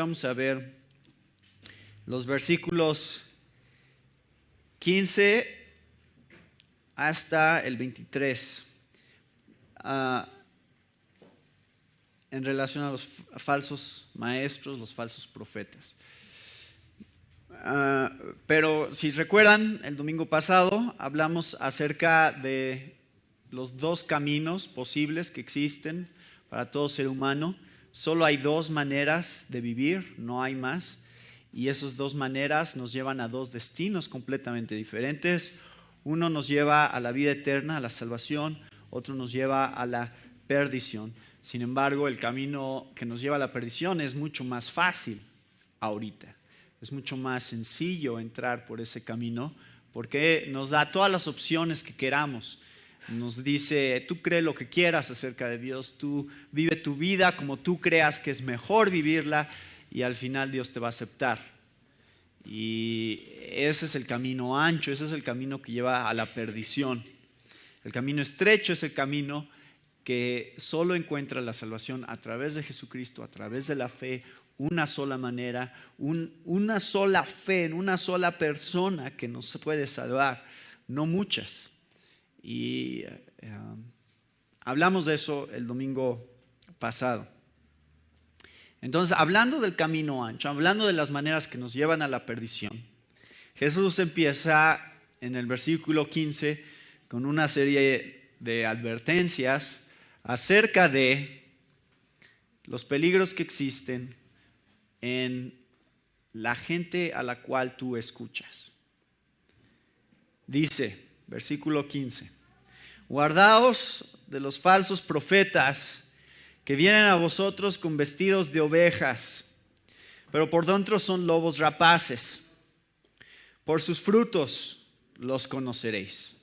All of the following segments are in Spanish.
vamos a ver los versículos 15 hasta el 23 en relación a los falsos maestros, los falsos profetas. Pero si recuerdan, el domingo pasado hablamos acerca de los dos caminos posibles que existen para todo ser humano. Solo hay dos maneras de vivir, no hay más. Y esas dos maneras nos llevan a dos destinos completamente diferentes. Uno nos lleva a la vida eterna, a la salvación. Otro nos lleva a la perdición. Sin embargo, el camino que nos lleva a la perdición es mucho más fácil ahorita. Es mucho más sencillo entrar por ese camino porque nos da todas las opciones que queramos. Nos dice, tú cree lo que quieras acerca de Dios, tú vive tu vida como tú creas que es mejor vivirla y al final Dios te va a aceptar. Y ese es el camino ancho, ese es el camino que lleva a la perdición. El camino estrecho es el camino que solo encuentra la salvación a través de Jesucristo, a través de la fe, una sola manera, una sola fe en una sola persona que nos puede salvar, no muchas. Y hablamos de eso el domingo pasado. Entonces, hablando del camino ancho, hablando de las maneras que nos llevan a la perdición, Jesús empieza en el versículo 15 con una serie de advertencias acerca de los peligros que existen en la gente a la cual tú escuchas. Dice, versículo 15, guardaos de los falsos profetas que vienen a vosotros con vestidos de ovejas, pero por dentro son lobos rapaces. Por sus frutos los conoceréis.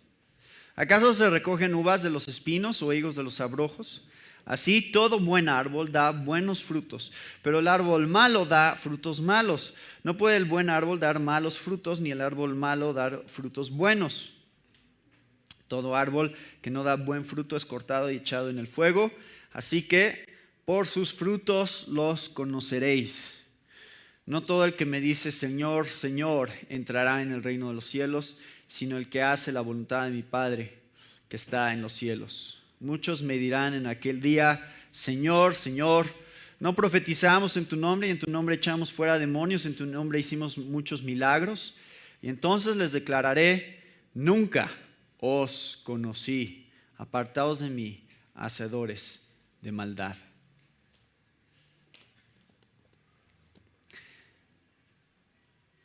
¿Acaso se recogen uvas de los espinos o higos de los abrojos? Así todo buen árbol da buenos frutos, pero el árbol malo da frutos malos. No puede el buen árbol dar malos frutos, ni el árbol malo dar frutos buenos. Todo árbol que no da buen fruto es cortado y echado en el fuego. Así que por sus frutos los conoceréis. No todo el que me dice Señor, Señor entrará en el reino de los cielos, sino el que hace la voluntad de mi Padre que está en los cielos. Muchos me dirán en aquel día, Señor, Señor, ¿no profetizamos en tu nombre y en tu nombre echamos fuera demonios, en tu nombre hicimos muchos milagros? Y entonces les declararé, nunca os conocí, apartaos de mí, hacedores de maldad.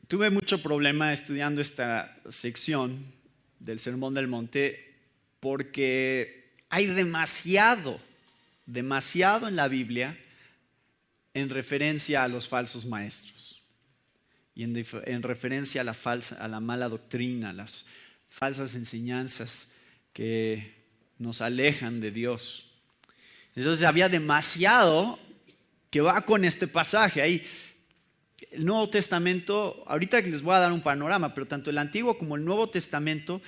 Tuve mucho problema estudiando esta sección del Sermón del Monte porque hay demasiado en la Biblia en referencia a los falsos maestros y en referencia a la mala doctrina, las falsas enseñanzas que nos alejan de Dios. Entonces había demasiado que va con este pasaje. Ahí el Nuevo Testamento, ahorita les voy a dar un panorama, pero tanto el Antiguo como el Nuevo Testamento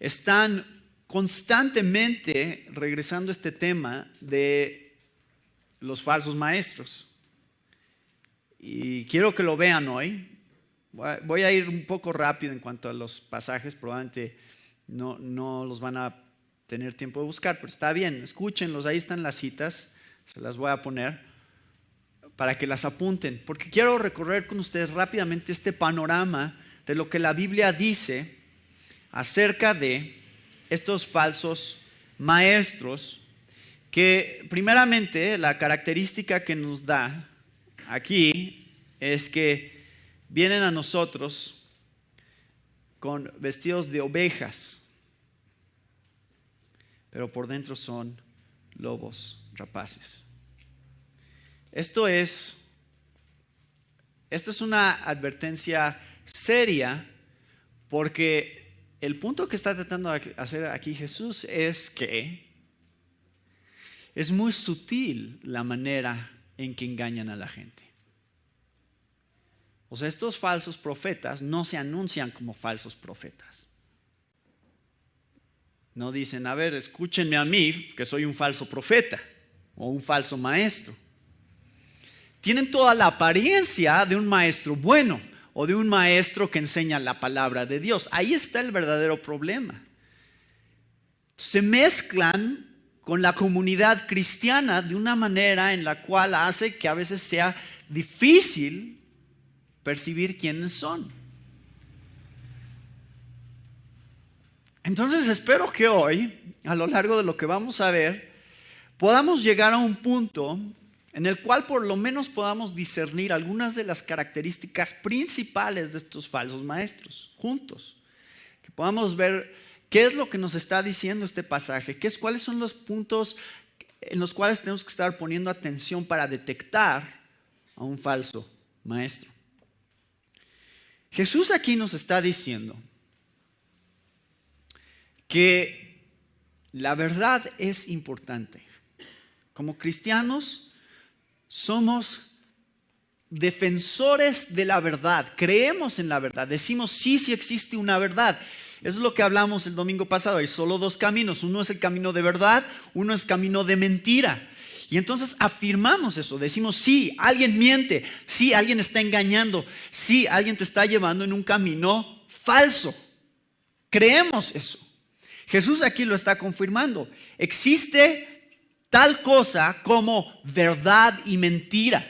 están constantemente regresando a este tema de los falsos maestros. Y quiero que lo vean hoy. Voy a ir un poco rápido en cuanto a los pasajes, probablemente no los van a tener tiempo de buscar, pero está bien, escúchenlos, ahí están las citas, se las voy a poner para que las apunten, porque quiero recorrer con ustedes rápidamente este panorama de lo que la Biblia dice acerca de estos falsos maestros, que primeramente la característica que nos da aquí es que vienen a nosotros con vestidos de ovejas, pero por dentro son lobos rapaces. Esta es una advertencia seria porque el punto que está tratando de hacer aquí Jesús es que es muy sutil la manera en que engañan a la gente. O sea, estos falsos profetas no se anuncian como falsos profetas. No dicen, a ver, escúchenme a mí que soy un falso profeta o un falso maestro. tienen toda la apariencia de un maestro bueno o de un maestro que enseña la palabra de Dios. Ahí está el verdadero problema. Se mezclan con la comunidad cristiana de una manera en la cual hace que a veces sea difícil percibir quiénes son. Entonces espero que hoy, a lo largo de lo que vamos a ver, podamos llegar a un punto en el cual por lo menos podamos discernir algunas de las características principales de estos falsos maestros juntos. Que podamos ver qué es lo que nos está diciendo este pasaje, cuáles son los puntos en los cuales tenemos que estar poniendo atención para detectar a un falso maestro. Jesús aquí nos está diciendo que la verdad es importante. Como cristianos somos defensores de la verdad, creemos en la verdad, decimos sí existe una verdad. Eso es lo que hablamos el domingo pasado. Hay solo dos caminos. Uno es el camino de verdad, uno es el camino de mentira. Y entonces afirmamos eso. Decimos sí, alguien miente. Sí, alguien está engañando. Sí, alguien te está llevando en un camino falso. Creemos eso. Jesús aquí lo está confirmando. Existe tal cosa como verdad y mentira.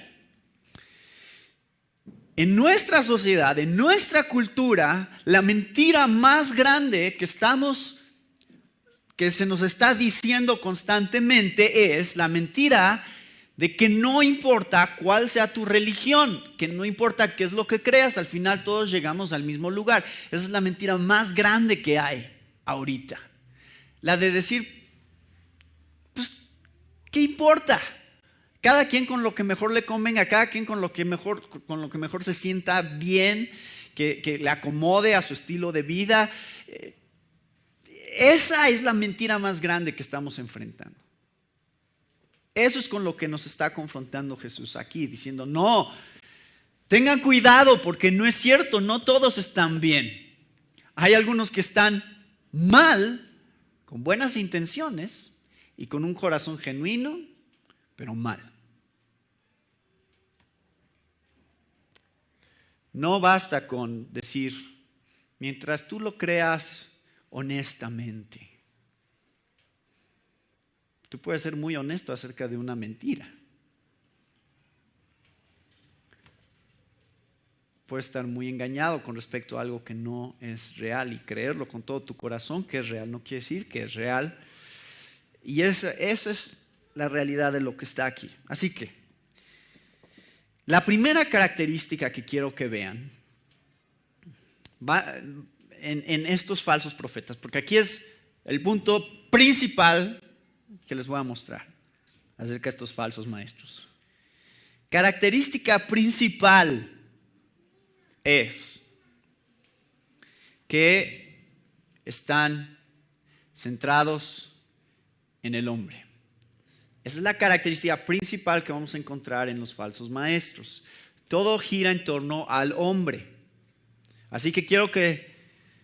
En nuestra sociedad, en nuestra cultura, la mentira más grande que se nos está diciendo constantemente es la mentira de que no importa cuál sea tu religión, que no importa qué es lo que creas, al final todos llegamos al mismo lugar. Esa es la mentira más grande que hay ahorita. La de decir, pues, ¿qué importa? Cada quien con lo que mejor le convenga, cada quien con lo que mejor se sienta bien, que le acomode a su estilo de vida. Esa es la mentira más grande que estamos enfrentando. Eso es con lo que nos está confrontando Jesús aquí, diciendo, no, tengan cuidado porque no es cierto, no todos están bien. Hay algunos que están mal, con buenas intenciones y con un corazón genuino, pero mal. No basta con decir, mientras tú lo creas honestamente. Tú puedes ser muy honesto acerca de una mentira. Puedes estar muy engañado con respecto a algo que no es real y creerlo con todo tu corazón que es real. No quiere decir que es real. Y esa es la realidad de lo que está aquí. Así que, la primera característica que quiero que vean va en estos falsos profetas, porque aquí es el punto principal que les voy a mostrar acerca de estos falsos maestros. Característica principal es que están centrados en el hombre. Esa es la característica principal que vamos a encontrar en los falsos maestros. Todo gira en torno al hombre. Así que quiero que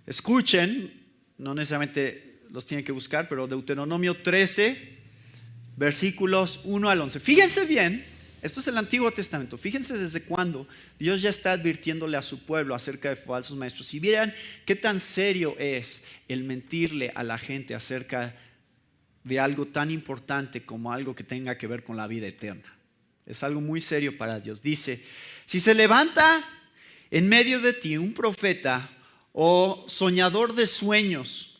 escuchen, no necesariamente los tienen que buscar, pero Deuteronomio 13, versículos 1 al 11. Fíjense bien, esto es el Antiguo Testamento. Fíjense desde cuándo Dios ya está advirtiéndole a su pueblo acerca de falsos maestros. Y vieran qué tan serio es el mentirle a la gente acerca de algo tan importante como algo que tenga que ver con la vida eterna. Es algo muy serio para Dios. Dice, si se levanta en medio de ti un profeta o soñador de sueños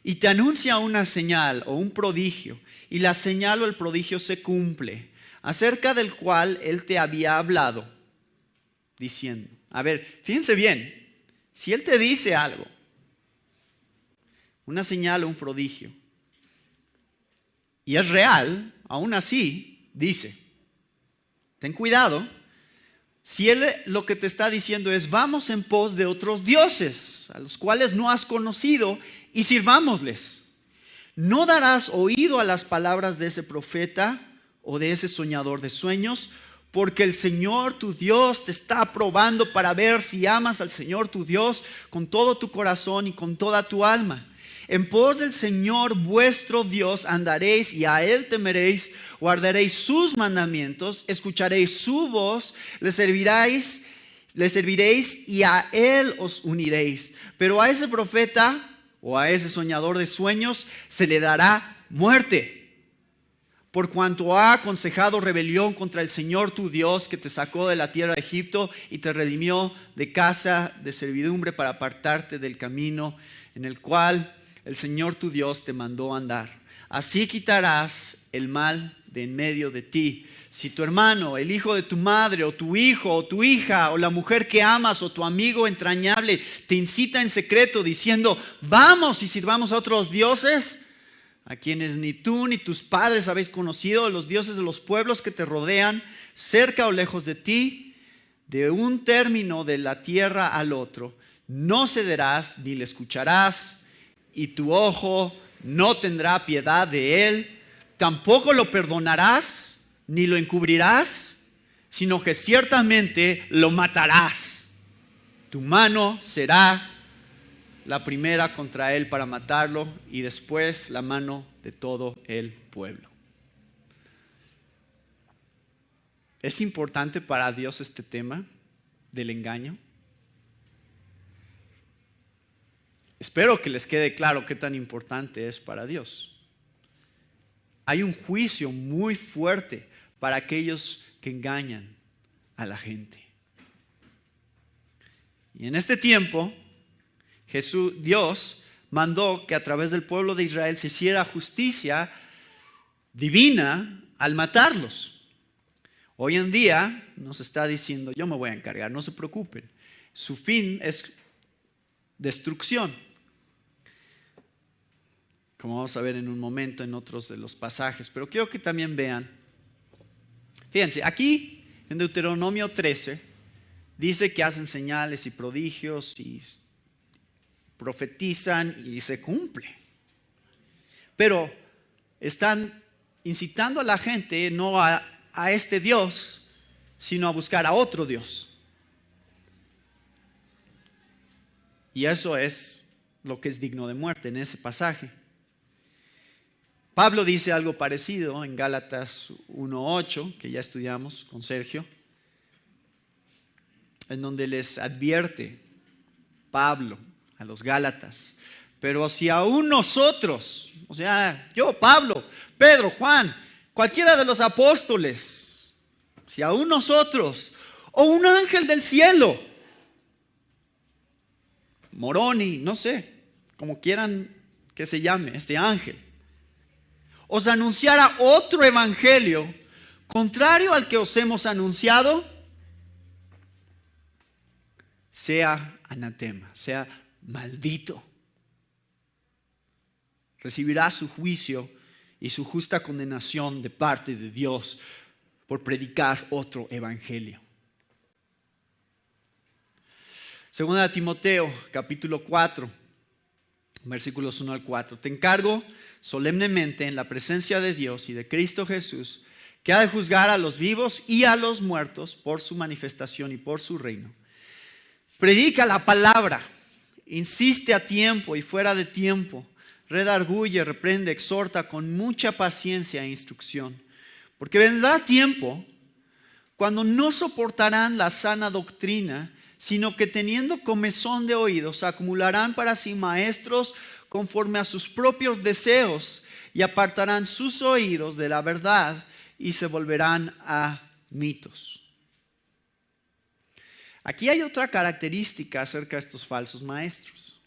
y te anuncia una señal o un prodigio, y la señal o el prodigio se cumple, acerca del cual él te había hablado, diciendo, a ver, fíjense bien, si él te dice algo, una señal o un prodigio, y es real, aún así, dice, ten cuidado, si él lo que te está diciendo es, vamos en pos de otros dioses, a los cuales no has conocido, y sirvámosles. No darás oído a las palabras de ese profeta o de ese soñador de sueños, porque el Señor tu Dios te está probando para ver si amas al Señor tu Dios con todo tu corazón y con toda tu alma. En pos del Señor vuestro Dios andaréis y a Él temeréis, guardaréis sus mandamientos, escucharéis su voz, le serviréis y a Él os uniréis. Pero a ese profeta o a ese soñador de sueños se le dará muerte, por cuanto ha aconsejado rebelión contra el Señor tu Dios, que te sacó de la tierra de Egipto y te redimió de casa de servidumbre para apartarte del camino en el cual el Señor tu Dios te mandó andar. Así quitarás el mal de en medio de ti. Si tu hermano, el hijo de tu madre, o tu hijo, o tu hija, o la mujer que amas, o tu amigo entrañable, te incita en secreto diciendo, vamos y sirvamos a otros dioses, a quienes ni tú ni tus padres habéis conocido, los dioses de los pueblos que te rodean, cerca o lejos de ti, de un término de la tierra al otro, no cederás ni le escucharás, y tu ojo no tendrá piedad de él, tampoco lo perdonarás ni lo encubrirás, sino que ciertamente lo matarás. Tu mano será la primera contra él para matarlo, y después la mano de todo el pueblo. ¿Es importante para Dios este tema del engaño? Espero que les quede claro qué tan importante es para Dios. Hay un juicio muy fuerte para aquellos que engañan a la gente. Y en este tiempo, Dios mandó que a través del pueblo de Israel se hiciera justicia divina al matarlos. Hoy en día nos está diciendo, yo me voy a encargar, no se preocupen. Su fin es destrucción. Como vamos a ver en un momento en otros de los pasajes. Pero quiero que también vean. Fíjense, aquí en Deuteronomio 13 dice que hacen señales y prodigios y profetizan y se cumple. Pero están incitando a la gente no a este Dios, sino a buscar a otro Dios. Y eso es lo que es digno de muerte en ese pasaje. Pablo dice algo parecido en Gálatas 1:8, que ya estudiamos con Sergio, en donde les advierte Pablo a los Gálatas, pero si aún nosotros, o sea, yo, Pablo, Pedro, Juan, cualquiera de los apóstoles, si aún nosotros, o un ángel del cielo, Moroni, no sé, como quieran que se llame este ángel, os anunciara otro evangelio contrario al que os hemos anunciado, sea anatema, sea maldito. Recibirá su juicio y su justa condenación de parte de Dios por predicar otro evangelio. Segunda de Timoteo, capítulo 4, versículos 1 al 4. Te encargo solemnemente en la presencia de Dios y de Cristo Jesús, que ha de juzgar a los vivos y a los muertos por su manifestación y por su reino. Predica la palabra, insiste a tiempo y fuera de tiempo, redarguye, reprende, exhorta con mucha paciencia e instrucción. Porque vendrá tiempo cuando no soportarán la sana doctrina, sino que teniendo comezón de oídos, acumularán para sí maestros conforme a sus propios deseos y apartarán sus oídos de la verdad y se volverán a mitos. Aquí hay otra característica acerca de estos falsos maestros.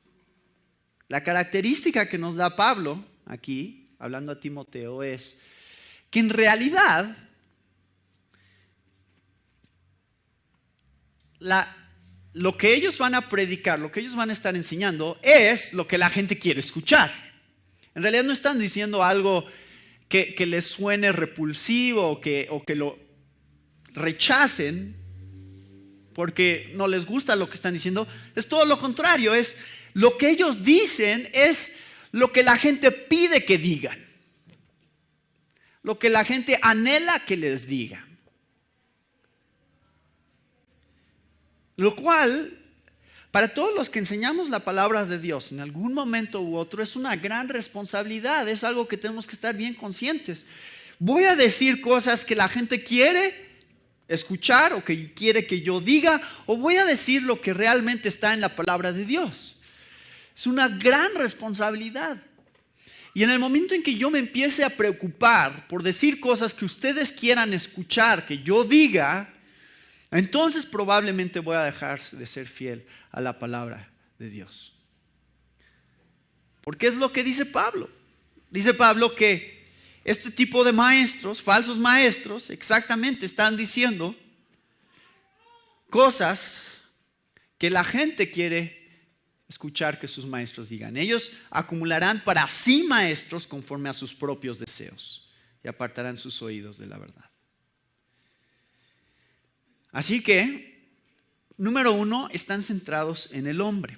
La característica que nos da Pablo aquí, hablando a Timoteo, es que en realidad lo que ellos van a predicar, lo que ellos van a estar enseñando es lo que la gente quiere escuchar. En realidad no están diciendo algo que les suene repulsivo o que lo rechacen porque no les gusta lo que están diciendo. Es todo lo contrario, es lo que ellos dicen es lo que la gente pide que digan, lo que la gente anhela que les digan. Lo cual Para todos los que enseñamos la palabra de Dios en algún momento u otro, es una gran responsabilidad, es algo que tenemos que estar bien conscientes. Voy a decir cosas que la gente quiere escuchar o que quiere que yo diga, o voy a decir lo que realmente está en la palabra de Dios. Es una gran responsabilidad. Y en el momento en que yo me empiece a preocupar por decir cosas que ustedes quieran escuchar, que yo diga, entonces probablemente voy a dejar de ser fiel a la palabra de Dios. Porque es lo que dice Pablo. Dice Pablo que este tipo de maestros, falsos maestros, exactamente están diciendo cosas que la gente quiere escuchar que sus maestros digan. Ellos acumularán para sí maestros conforme a sus propios deseos y apartarán sus oídos de la verdad. Así que, número 1, están centrados en el hombre.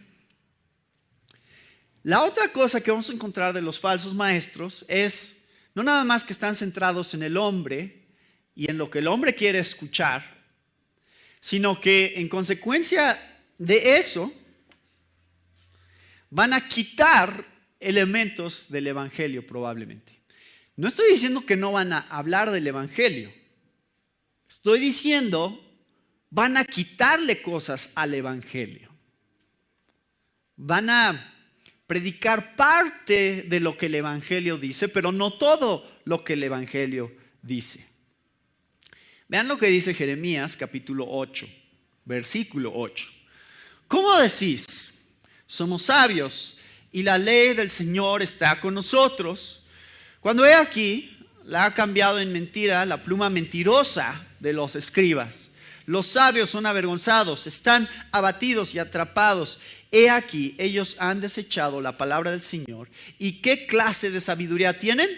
La otra cosa que vamos a encontrar de los falsos maestros es no nada más que están centrados en el hombre y en lo que el hombre quiere escuchar, sino que en consecuencia de eso van a quitar elementos del evangelio probablemente. No estoy diciendo que no van a hablar del evangelio. Estoy diciendo van a quitarle cosas al evangelio. Van a predicar parte de lo que el evangelio dice, pero no todo lo que el evangelio dice. Vean lo que dice Jeremías capítulo 8, versículo 8. ¿Cómo decís? Somos sabios y la ley del Señor está con nosotros. Cuando he aquí, la ha cambiado en mentira la pluma mentirosa de los escribas. Los sabios son avergonzados, están abatidos y atrapados. He aquí, ellos han desechado la palabra del Señor. ¿Y qué clase de sabiduría tienen?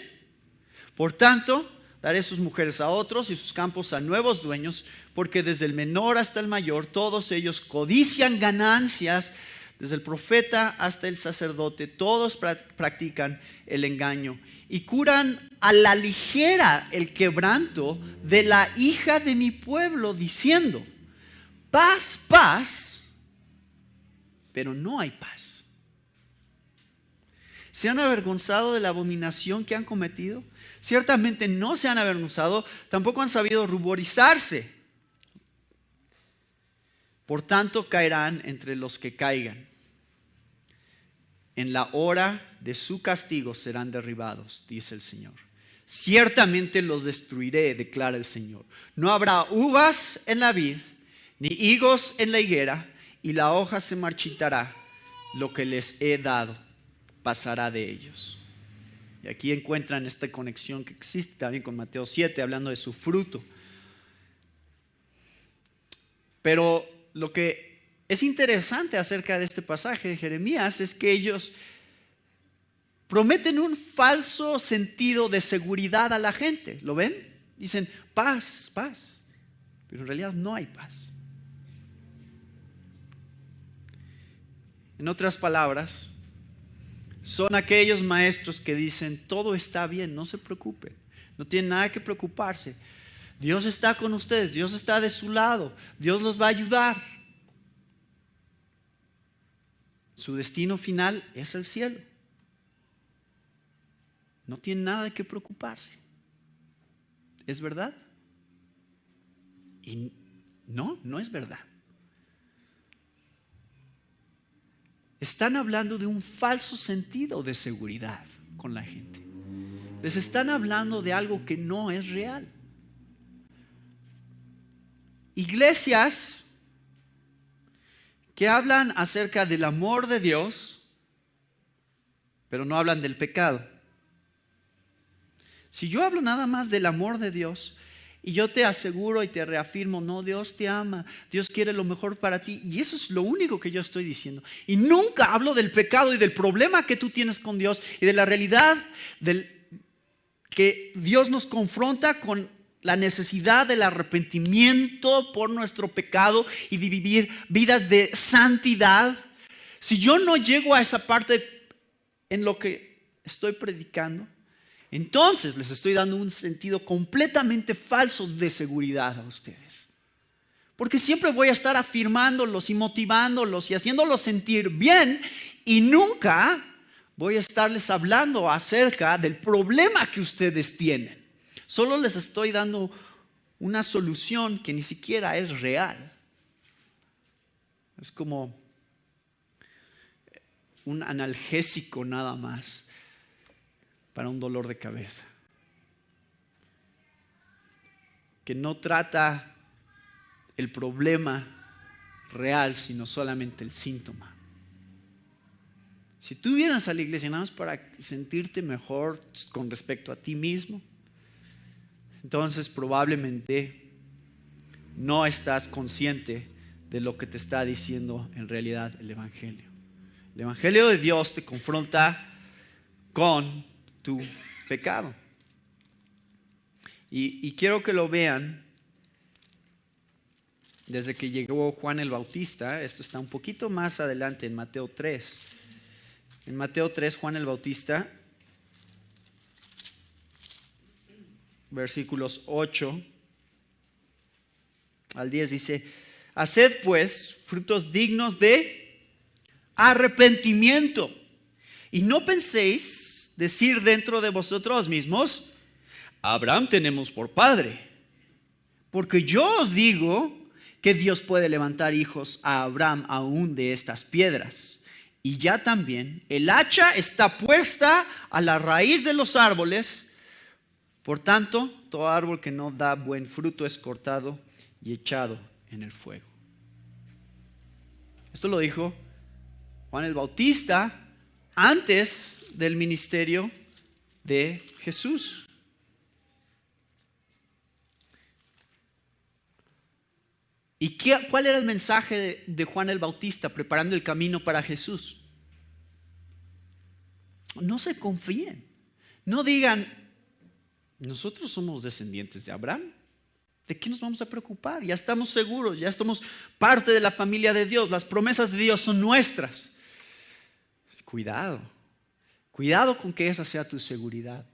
Por tanto, daré sus mujeres a otros y sus campos a nuevos dueños, porque desde el menor hasta el mayor, todos ellos codician ganancias. Desde el profeta hasta el sacerdote, todos practican el engaño y curan a la ligera el quebranto de la hija de mi pueblo, diciendo: paz, paz, pero no hay paz. ¿Se han avergonzado de la abominación que han cometido? Ciertamente no se han avergonzado, tampoco han sabido ruborizarse. Por tanto, caerán entre los que caigan. En la hora de su castigo serán derribados, dice el Señor. Ciertamente los destruiré, declara el Señor. No habrá uvas en la vid, ni higos en la higuera, y la hoja se marchitará. Lo que les he dado pasará de ellos. Y aquí encuentran esta conexión que existe también con Mateo 7, hablando de su fruto. Pero lo que es interesante acerca de este pasaje de Jeremías es que ellos prometen un falso sentido de seguridad a la gente. ¿Lo ven? Dicen paz, paz, pero en realidad no hay paz. En otras palabras, son aquellos maestros que dicen todo está bien, no se preocupen, no tienen nada que preocuparse. Dios está con ustedes, Dios está de su lado, Dios los va a ayudar. Su destino final es el cielo. No tienen nada que preocuparse. ¿Es verdad? Y no es verdad. Están hablando de un falso sentido de seguridad con la gente. Les están hablando de algo que no es real. Iglesias que hablan acerca del amor de Dios, pero no hablan del pecado. Si yo hablo nada más del amor de Dios y yo te aseguro y te reafirmo, no, Dios te ama, Dios quiere lo mejor para ti, y eso es lo único que yo estoy diciendo, y nunca hablo del pecado y del problema que tú tienes con Dios y de la realidad que Dios nos confronta con la necesidad del arrepentimiento por nuestro pecado y de vivir vidas de santidad. Si yo no llego a esa parte en lo que estoy predicando, entonces les estoy dando un sentido completamente falso de seguridad a ustedes. Porque siempre voy a estar afirmándolos y motivándolos y haciéndolos sentir bien, y nunca voy a estarles hablando acerca del problema que ustedes tienen. Solo les estoy dando una solución que ni siquiera es real. Es como un analgésico nada más para un dolor de cabeza, que no trata el problema real, sino solamente el síntoma. Si tú vienes a la iglesia nada más para sentirte mejor con respecto a ti mismo, entonces probablemente no estás consciente de lo que te está diciendo en realidad el Evangelio. El Evangelio de Dios te confronta con tu pecado. Y quiero que lo vean desde que llegó Juan el Bautista. Esto está un poquito más adelante en Mateo 3. En Mateo 3, Juan el Bautista, versículos 8 al 10 dice: haced pues frutos dignos de arrepentimiento, y no penséis decir dentro de vosotros mismos: Abraham tenemos por padre. Porque yo os digo que Dios puede levantar hijos a Abraham aún de estas piedras. Y ya también el hacha está puesta a la raíz de los árboles. Por tanto, todo árbol que no da buen fruto es cortado y echado en el fuego. Esto lo dijo Juan el Bautista antes del ministerio de Jesús. ¿Y cuál era el mensaje de Juan el Bautista preparando el camino para Jesús? No se confíen. No digan: nosotros somos descendientes de Abraham. ¿De qué nos vamos a preocupar? Ya estamos seguros, ya somos parte de la familia de Dios. Las promesas de Dios son nuestras. Cuidado con que esa sea tu seguridad.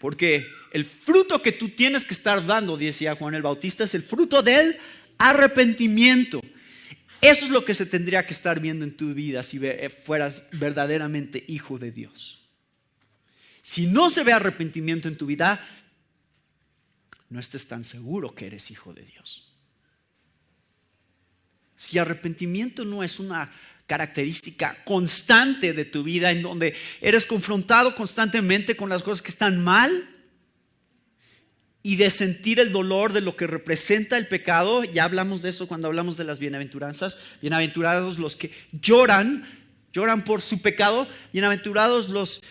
Porque el fruto que tú tienes que estar dando, decía Juan el Bautista, es el fruto del arrepentimiento. Eso es lo que se tendría que estar viendo en tu vida si fueras verdaderamente hijo de Dios. Si no se ve arrepentimiento en tu vida, no estés tan seguro que eres hijo de Dios. Si arrepentimiento no es una característica constante de tu vida, en donde eres confrontado constantemente con las cosas que están mal y de sentir el dolor de lo que representa el pecado. Ya hablamos de eso cuando hablamos de las bienaventuranzas. Bienaventurados los que lloran por su pecado. Bienaventurados los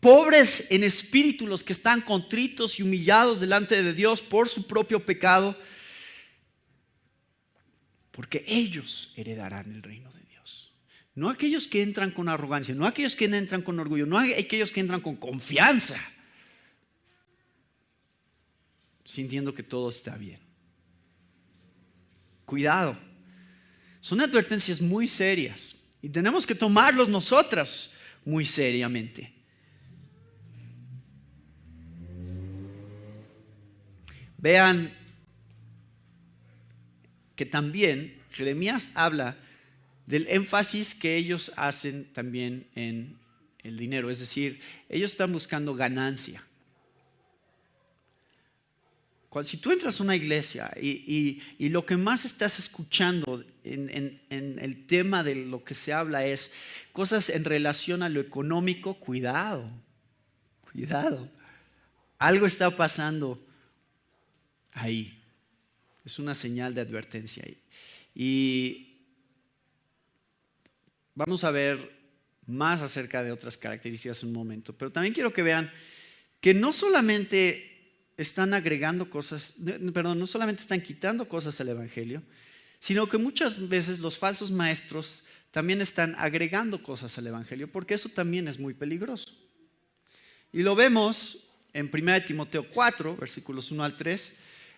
pobres en espíritu, los que están contritos y humillados delante de Dios por su propio pecado, porque ellos heredarán el reino de Dios. No aquellos que entran con arrogancia, no aquellos que entran con orgullo, no aquellos que entran con confianza, sintiendo que todo está bien. Cuidado. Son advertencias muy serias y tenemos que tomarlos nosotros muy seriamente. Vean que también Jeremías habla del énfasis que ellos hacen también en el dinero. Es decir, ellos están buscando ganancia. Si tú entras a una iglesia y lo que más estás escuchando en el tema de lo que se habla es cosas en relación a lo económico, cuidado. Algo está pasando ahí. Es una señal de advertencia ahí. Y vamos a ver más acerca de otras características en un momento. Pero también quiero que vean que no solamente están agregando cosas, no solamente están quitando cosas al Evangelio, sino que muchas veces los falsos maestros también están agregando cosas al Evangelio, porque eso también es muy peligroso. Y lo vemos en 1 Timoteo 4, versículos 1 al 3,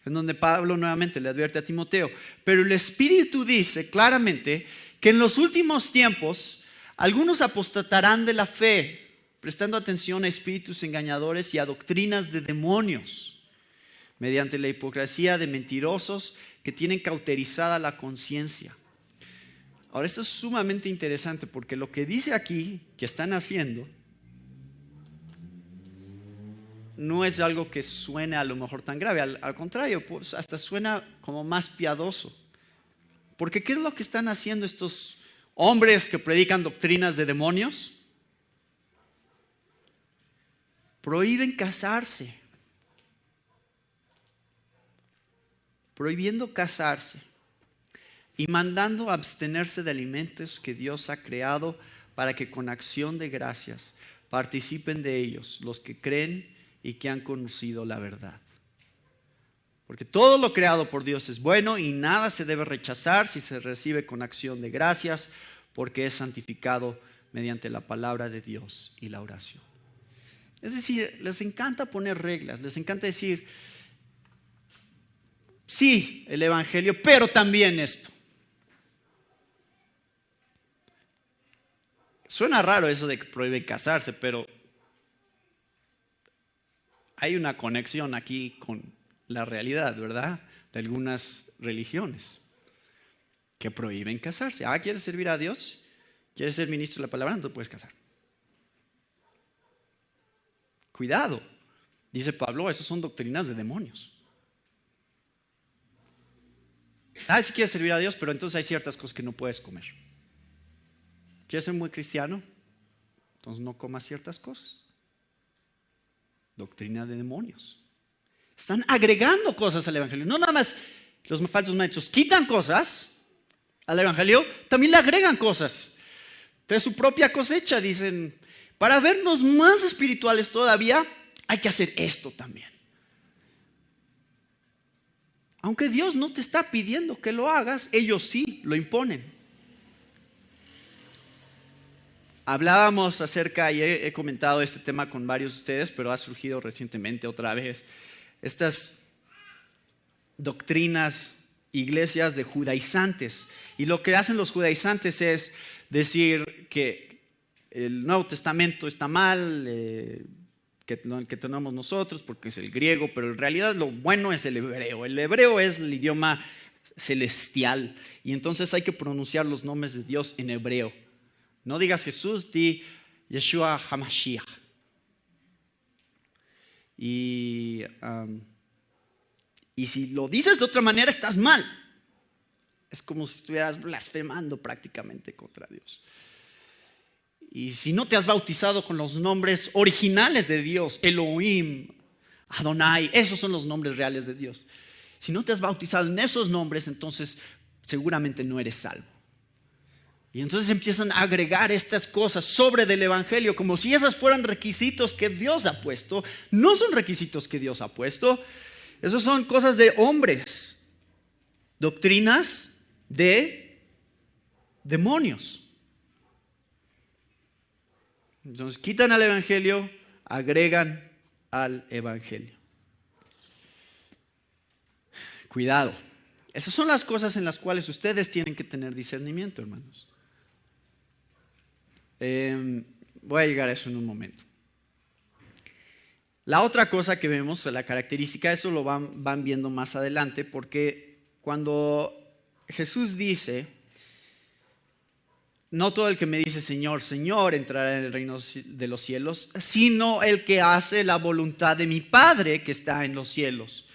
en donde Pablo nuevamente le advierte a Timoteo: pero el Espíritu dice claramente que en los últimos tiempos algunos apostatarán de la fe, prestando atención a espíritus engañadores y a doctrinas de demonios, mediante la hipocresía de mentirosos que tienen cauterizada la conciencia. Ahora, esto es sumamente interesante porque lo que dice aquí que están haciendo no es algo que suene a lo mejor tan grave, al contrario, pues hasta suena como más piadoso. Porque ¿qué es lo que están haciendo estos hombres que predican doctrinas de demonios? Prohíben casarse. Prohibiendo casarse y mandando abstenerse de alimentos que Dios ha creado para que con acción de gracias participen de ellos los que creen y que han conocido la verdad. Porque todo lo creado por Dios es bueno y nada se debe rechazar si se recibe con acción de gracias, porque es santificado mediante la palabra de Dios y la oración. Es decir, les encanta poner reglas, les encanta decir, sí, el evangelio, pero también esto. Suena raro eso de que prohíben casarse, pero hay una conexión aquí con la realidad, ¿verdad? De algunas religiones que prohíben casarse. ¿Quieres servir a Dios? ¿Quieres ser ministro de la palabra? No te puedes casar. Cuidado, dice Pablo, esas son doctrinas de demonios. Si quieres servir a Dios, pero entonces hay ciertas cosas que no puedes comer. ¿Quieres ser muy cristiano? Entonces no comas ciertas cosas. Doctrina de demonios. Están agregando cosas al evangelio. No nada más los falsos maestros quitan cosas al evangelio, también le agregan cosas de su propia cosecha. Dicen, para vernos más espirituales todavía, hay que hacer esto también. Aunque Dios no te está pidiendo que lo hagas, ellos sí lo imponen. Hablábamos acerca, y he comentado este tema con varios de ustedes, pero ha surgido recientemente otra vez, estas doctrinas, iglesias de judaizantes. Y lo que hacen los judaizantes es decir que el Nuevo Testamento está mal, que tenemos nosotros, porque es el griego, pero en realidad lo bueno es el hebreo. El hebreo es el idioma celestial, y entonces hay que pronunciar los nombres de Dios en hebreo. No digas Jesús, di Yeshua HaMashiach. Y si lo dices de otra manera, estás mal. Es como si estuvieras blasfemando prácticamente contra Dios. Y si no te has bautizado con los nombres originales de Dios, Elohim, Adonai, esos son los nombres reales de Dios. Si no te has bautizado en esos nombres, entonces seguramente no eres salvo. Y entonces empiezan a agregar estas cosas sobre del evangelio como si esas fueran requisitos que Dios ha puesto. No son requisitos que Dios ha puesto. Esos son cosas de hombres. Doctrinas de demonios. Entonces quitan al evangelio, agregan al evangelio. Cuidado. Esas son las cosas en las cuales ustedes tienen que tener discernimiento, hermanos. Voy a llegar a eso en un momento. La otra cosa que vemos, la característica, eso lo van viendo más adelante, porque cuando Jesús dice, no todo el que me dice Señor, Señor entrará en el reino de los cielos, sino el que hace la voluntad de mi Padre que está en los cielos.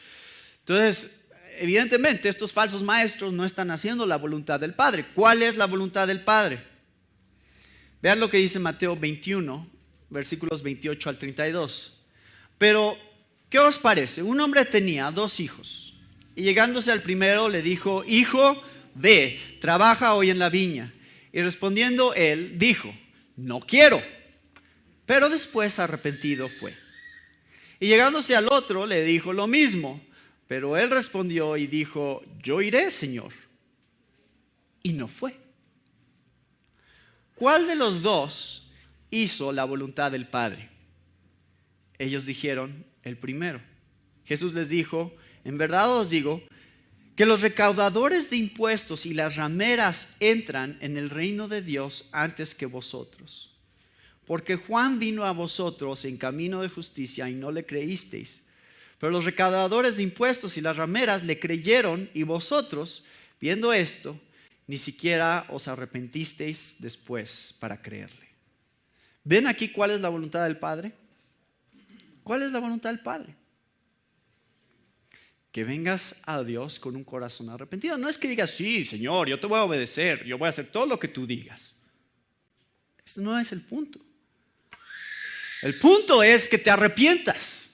Entonces, evidentemente estos falsos maestros no están haciendo la voluntad del Padre. ¿Cuál es la voluntad del Padre? Vean lo que dice Mateo 21, versículos 28 al 32. Pero, ¿qué os parece? Un hombre tenía 2 hijos, y llegándose al primero le dijo, hijo, ve, trabaja hoy en la viña. Y respondiendo él, dijo, no quiero. Pero después arrepentido fue. Y llegándose al otro le dijo lo mismo, pero él respondió y dijo, yo iré, Señor. Y no fue. ¿Cuál de los 2 hizo la voluntad del Padre? Ellos dijeron, el primero. Jesús les dijo, en verdad os digo, que los recaudadores de impuestos y las rameras entran en el reino de Dios antes que vosotros. Porque Juan vino a vosotros en camino de justicia y no le creísteis, Pero los recaudadores de impuestos y las rameras le creyeron, y vosotros, viendo esto, ni siquiera os arrepentisteis después para creerle. ¿Ven aquí cuál es la voluntad del Padre? ¿Cuál es la voluntad del Padre? Que vengas a Dios con un corazón arrepentido. No es que digas, sí, Señor, yo te voy a obedecer, yo voy a hacer todo lo que tú digas. Ese no es el punto. El punto es que te arrepientas.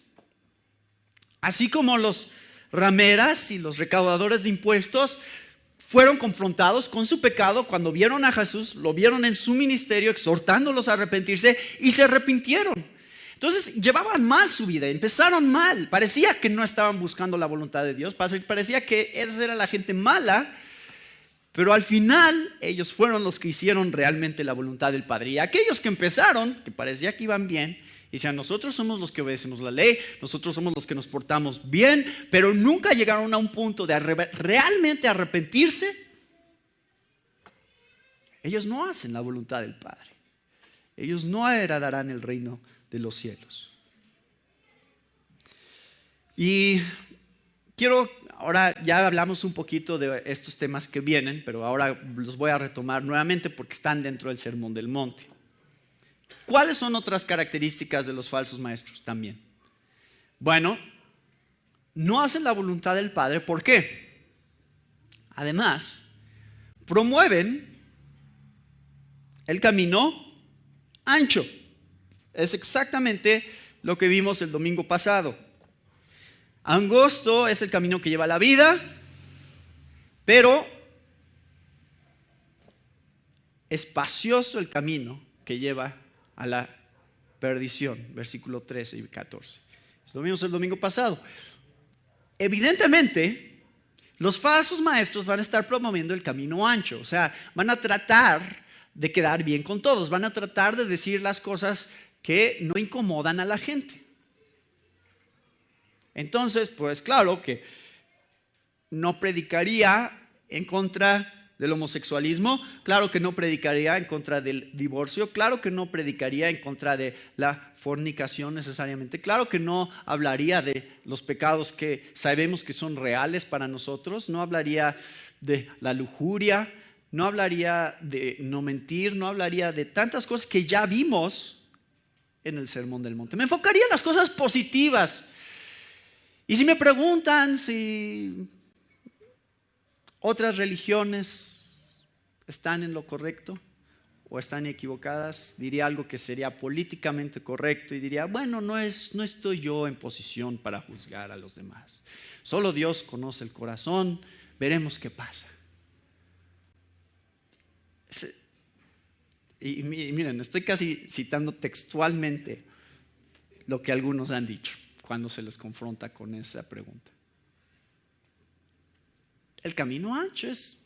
Así como los rameras y los recaudadores de impuestos fueron confrontados con su pecado cuando vieron a Jesús, lo vieron en su ministerio exhortándolos a arrepentirse y se arrepintieron. Entonces llevaban mal su vida, empezaron mal, parecía que no estaban buscando la voluntad de Dios, parecía que esa era la gente mala, pero al final ellos fueron los que hicieron realmente la voluntad del Padre. Y aquellos que empezaron, que parecía que iban bien, decían, nosotros somos los que obedecemos la ley, nosotros somos los que nos portamos bien, pero nunca llegaron a un punto de realmente arrepentirse. Ellos no hacen la voluntad del Padre, ellos no heredarán el reino de los cielos. Y ahora ya hablamos un poquito de estos temas que vienen, pero ahora los voy a retomar nuevamente porque están dentro del Sermón del Monte. ¿Cuáles son otras características de los falsos maestros también? Bueno, no hacen la voluntad del Padre. ¿Por qué? Además, promueven el camino ancho. Es exactamente lo que vimos el domingo pasado. Angosto es el camino que lleva a la vida, pero espacioso el camino que lleva a la perdición. Versículo 13 y 14. Lo vimos el domingo pasado. Evidentemente, los falsos maestros van a estar promoviendo el camino ancho. O sea, van a tratar de quedar bien con todos. Van a tratar de decir las cosas que no incomodan a la gente. Entonces, pues claro que no predicaría en contra del homosexualismo, claro que no predicaría en contra del divorcio, claro que no predicaría en contra de la fornicación necesariamente, claro que no hablaría de los pecados que sabemos que son reales para nosotros, no hablaría de la lujuria, no hablaría de no mentir, no hablaría de tantas cosas que ya vimos en el Sermón del Monte. Me enfocaría en las cosas positivas. Y si me preguntan si otras religiones están en lo correcto o están equivocadas, diría algo que sería políticamente correcto y diría, bueno, no estoy yo en posición para juzgar a los demás. Solo Dios conoce el corazón, veremos qué pasa. Y miren, estoy casi citando textualmente lo que algunos han dicho cuando se les confronta con esa pregunta. El camino ancho es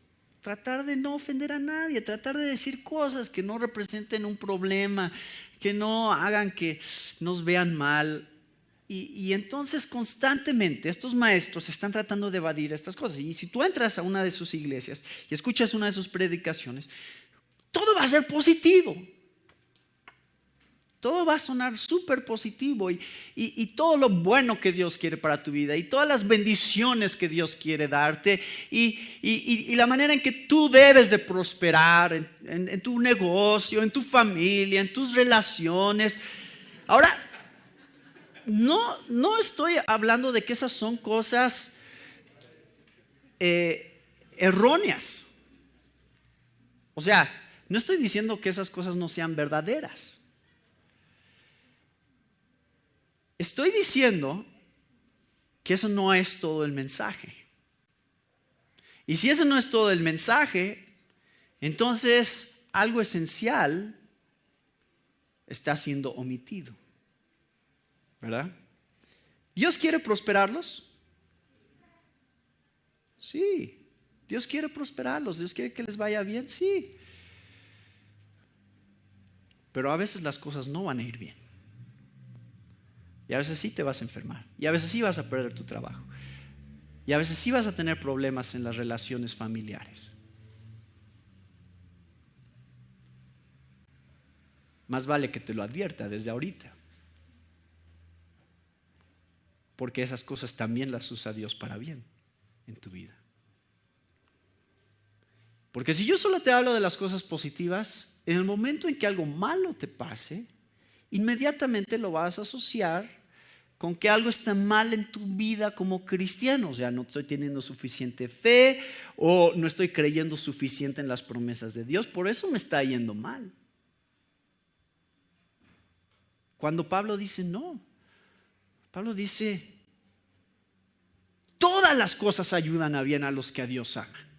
tratar de no ofender a nadie, tratar de decir cosas que no representen un problema, que no hagan que nos vean mal. Y entonces constantemente estos maestros están tratando de evadir estas cosas. Y si tú entras a una de sus iglesias y escuchas una de sus predicaciones, todo va a ser positivo. Todo va a sonar súper positivo y todo lo bueno que Dios quiere para tu vida y todas las bendiciones que Dios quiere darte y la manera en que tú debes de prosperar en tu negocio, en tu familia, en tus relaciones. Ahora, no estoy hablando de que esas son cosas erróneas. O sea, no estoy diciendo que esas cosas no sean verdaderas. Estoy diciendo que eso no es todo el mensaje. Y si ese no es todo el mensaje, entonces algo esencial está siendo omitido. ¿Verdad? ¿Dios quiere prosperarlos? Sí. ¿Dios quiere prosperarlos? ¿Dios quiere que les vaya bien? Sí. Pero a veces las cosas no van a ir bien. Y a veces sí te vas a enfermar. Y a veces sí vas a perder tu trabajo. Y a veces sí vas a tener problemas en las relaciones familiares. Más vale que te lo advierta desde ahorita. porque esas cosas también las usa Dios para bien en tu vida. Porque si yo solo te hablo de las cosas positivas, en el momento en que algo malo te pase, inmediatamente lo vas a asociar con que algo está mal en tu vida como cristiano. O sea, no estoy teniendo suficiente fe o no estoy creyendo suficiente en las promesas de Dios, por eso me está yendo mal. Cuando Pablo dice no, Pablo dice, todas las cosas ayudan a bien a los que a Dios aman.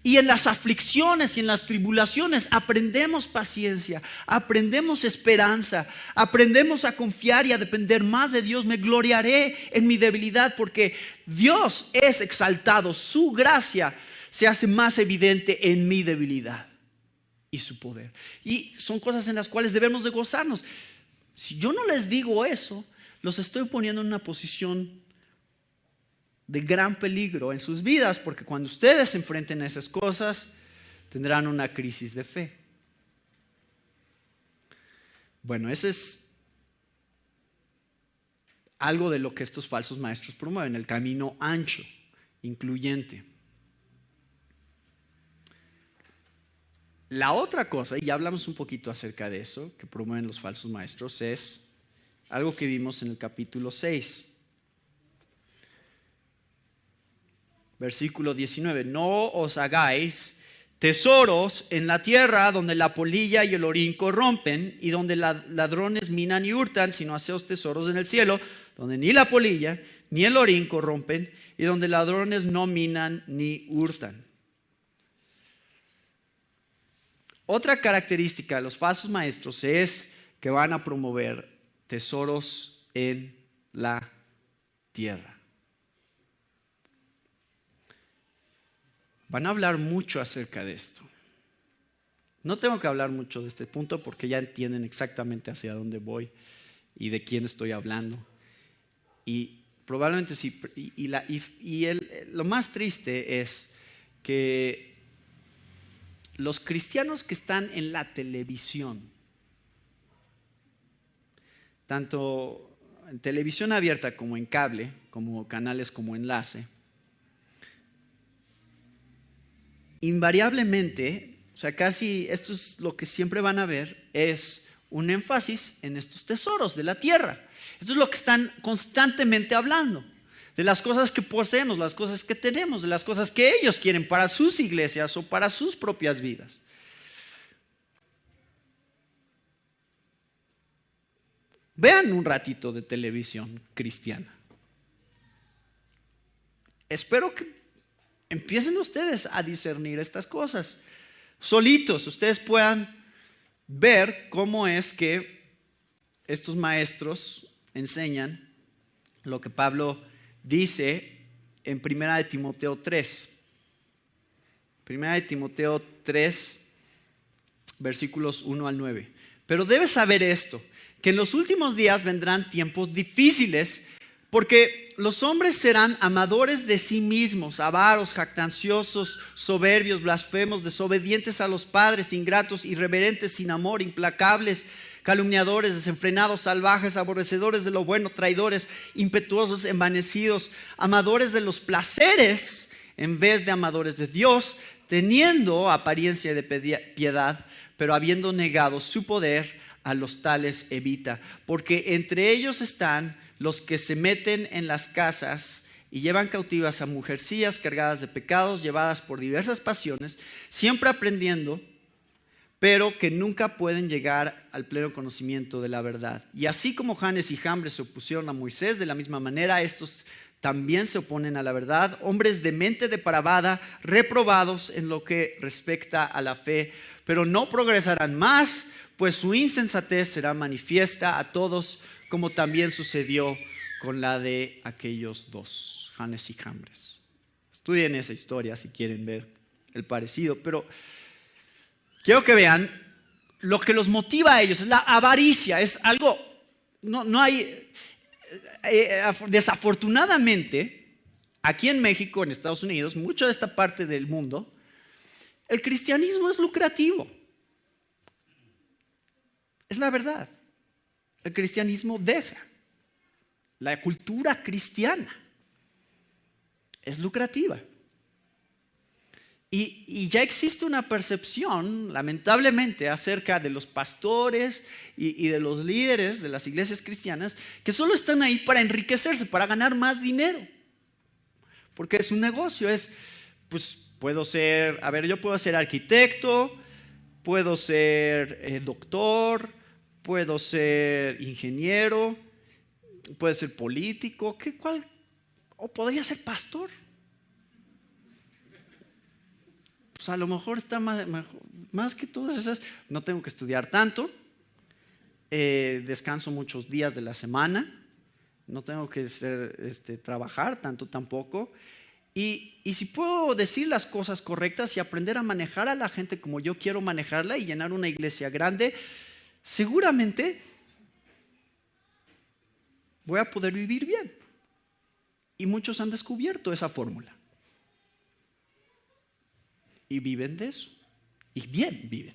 Y en las aflicciones y en las tribulaciones aprendemos paciencia, aprendemos esperanza, aprendemos a confiar y a depender más de Dios. Me gloriaré en mi debilidad porque Dios es exaltado, su gracia se hace más evidente en mi debilidad y su poder. Y son cosas en las cuales debemos de gozarnos. Si yo no les digo eso, los estoy poniendo en una posición de gran peligro en sus vidas, porque cuando ustedes se enfrenten a esas cosas, tendrán una crisis de fe. Bueno, ese es algo de lo que estos falsos maestros promueven, el camino ancho, incluyente. La otra cosa, y ya hablamos un poquito acerca de eso, que promueven los falsos maestros, es algo que vimos en el capítulo 6. Versículo 19, no os hagáis tesoros en la tierra donde la polilla y el orín corrompen y donde ladrones minan y hurtan, sino haceos tesoros en el cielo donde ni la polilla ni el orín corrompen y donde ladrones no minan ni hurtan. Otra característica de los falsos maestros es que van a promover tesoros en la tierra. Van a hablar mucho acerca de esto. No tengo que hablar mucho de este punto porque ya entienden exactamente hacia dónde voy y de quién estoy hablando. Y probablemente sí. Lo más triste es que los cristianos que están en la televisión, tanto en televisión abierta como en cable, como canales como Enlace, invariablemente, o sea, casi esto es lo que siempre van a ver, es un énfasis en estos tesoros de la tierra. Esto es lo que están constantemente hablando, de las cosas que poseemos, las cosas que tenemos, de las cosas que ellos quieren para sus iglesias o para sus propias vidas. Vean un ratito de televisión cristiana. Espero que empiecen ustedes a discernir estas cosas. Solitos, ustedes puedan ver cómo es que estos maestros enseñan lo que Pablo dice en 1 de Timoteo 3. 1 de Timoteo 3, versículos 1 al 9. Pero debes saber esto, que en los últimos días vendrán tiempos difíciles, porque los hombres serán amadores de sí mismos, avaros, jactanciosos, soberbios, blasfemos, desobedientes a los padres, ingratos, irreverentes, sin amor, implacables, calumniadores, desenfrenados, salvajes, aborrecedores de lo bueno, traidores, impetuosos, envanecidos, amadores de los placeres en vez de amadores de Dios, teniendo apariencia de piedad, pero habiendo negado su poder, a los tales evita, porque entre ellos están los que se meten en las casas y llevan cautivas a mujercillas cargadas de pecados, llevadas por diversas pasiones, siempre aprendiendo, pero que nunca pueden llegar al pleno conocimiento de la verdad. Y así como Janes y Jambres se opusieron a Moisés, de la misma manera estos también se oponen a la verdad, hombres de mente depravada, reprobados en lo que respecta a la fe, pero no progresarán más, pues su insensatez será manifiesta a todos, como también sucedió con la de aquellos dos, Janes y Jambres. Estudien esa historia si quieren ver el parecido, pero quiero que vean lo que los motiva a ellos, es la avaricia, es algo, no hay, desafortunadamente, aquí en México, en Estados Unidos, mucha de esta parte del mundo, el cristianismo es lucrativo. Es la verdad. El cristianismo deja. la cultura cristiana. Es lucrativa. Y ya existe una percepción, lamentablemente, acerca de los pastores y de los líderes de las iglesias cristianas que solo están ahí para enriquecerse, para ganar más dinero. Porque es un negocio, pues puedo ser, yo puedo ser arquitecto, puedo ser doctor, puedo ser ingeniero, puedo ser político, o podría ser pastor. Pues a lo mejor está más que todas esas. No tengo que estudiar tanto, descanso muchos días de la semana, no tengo que trabajar tanto tampoco. Y si puedo decir las cosas correctas y aprender a manejar a la gente como yo quiero manejarla y llenar una iglesia grande, seguramente voy a poder vivir bien. Y muchos han descubierto esa fórmula. Y viven de eso. Y bien viven.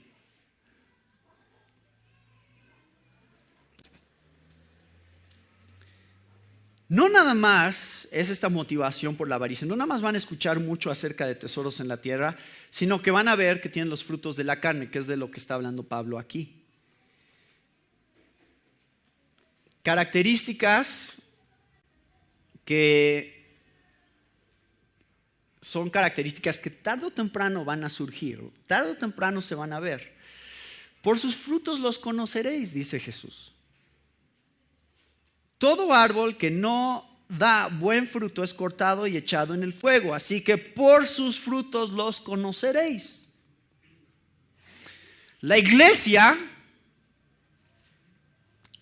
No nada más es esta motivación por la avaricia. No nada más van a escuchar mucho acerca de tesoros en la tierra, sino que van a ver que tienen los frutos de la carne, que es de lo que está hablando Pablo aquí. Características que son características que tarde o temprano van a surgir, tarde o temprano se van a ver. Por sus frutos los conoceréis, dice Jesús. Todo árbol que no da buen fruto es cortado y echado en el fuego, así que por sus frutos los conoceréis. La iglesia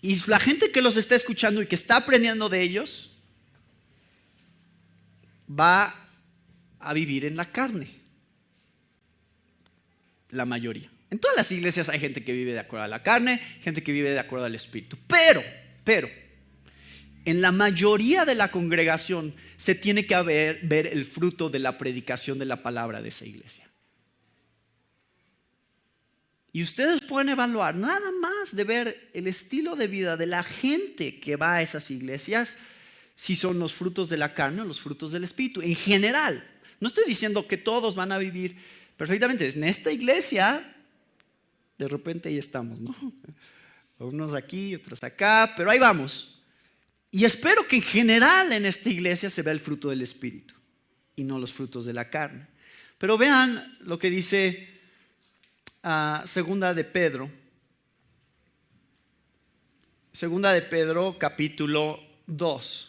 y la gente que los está escuchando y que está aprendiendo de ellos va a vivir en la carne. La mayoría. En todas las iglesias hay gente que vive de acuerdo a la carne, gente que vive de acuerdo al espíritu. Pero, en la mayoría de la congregación se tiene que ver el fruto de la predicación de la palabra de esa iglesia. Y ustedes pueden evaluar nada más de ver el estilo de vida de la gente que va a esas iglesias, si son los frutos de la carne o los frutos del espíritu. En general, no estoy diciendo que todos van a vivir perfectamente. En esta iglesia, de repente ahí estamos, ¿no? Unos aquí, otros acá, pero ahí vamos. Y espero que en general en esta iglesia se vea el fruto del espíritu y no los frutos de la carne. Pero vean lo que dice Segunda de Pedro capítulo 2.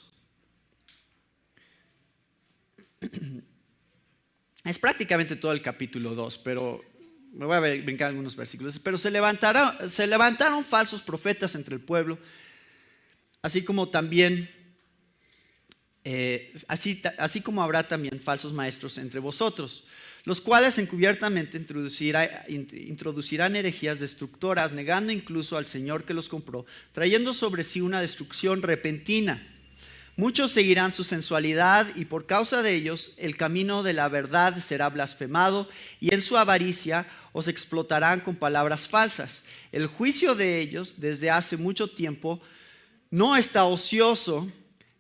Es prácticamente todo el capítulo 2, pero me voy a brincar algunos versículos. Pero se levantaron falsos profetas entre el pueblo, así como también así como habrá también falsos maestros entre vosotros, los cuales encubiertamente introducirán herejías destructoras, negando incluso al Señor que los compró, trayendo sobre sí una destrucción repentina. Muchos seguirán su sensualidad y por causa de ellos el camino de la verdad será blasfemado, y en su avaricia os explotarán con palabras falsas. El juicio de ellos desde hace mucho tiempo no está ocioso,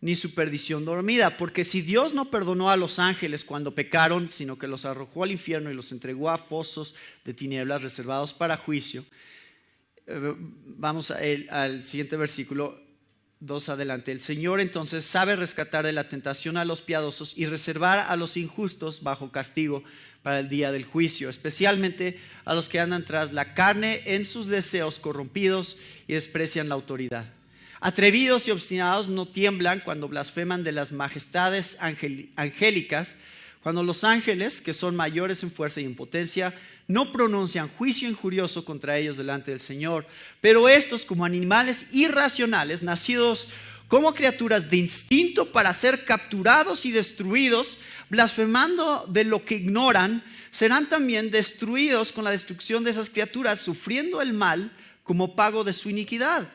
ni su perdición dormida, porque si Dios no perdonó a los ángeles cuando pecaron, sino que los arrojó al infierno y los entregó a fosos de tinieblas reservados para juicio. Vamos al siguiente versículo 2 adelante. El Señor entonces sabe rescatar de la tentación a los piadosos y reservar a los injustos bajo castigo para el día del juicio, especialmente a los que andan tras la carne en sus deseos corrompidos y desprecian la autoridad. Atrevidos y obstinados no tiemblan cuando blasfeman de las majestades angélicas, cuando los ángeles, que son mayores en fuerza y en potencia, no pronuncian juicio injurioso contra ellos delante del Señor. Pero estos, como animales irracionales, nacidos como criaturas de instinto para ser capturados y destruidos, blasfemando de lo que ignoran, serán también destruidos con la destrucción de esas criaturas, sufriendo el mal como pago de su iniquidad.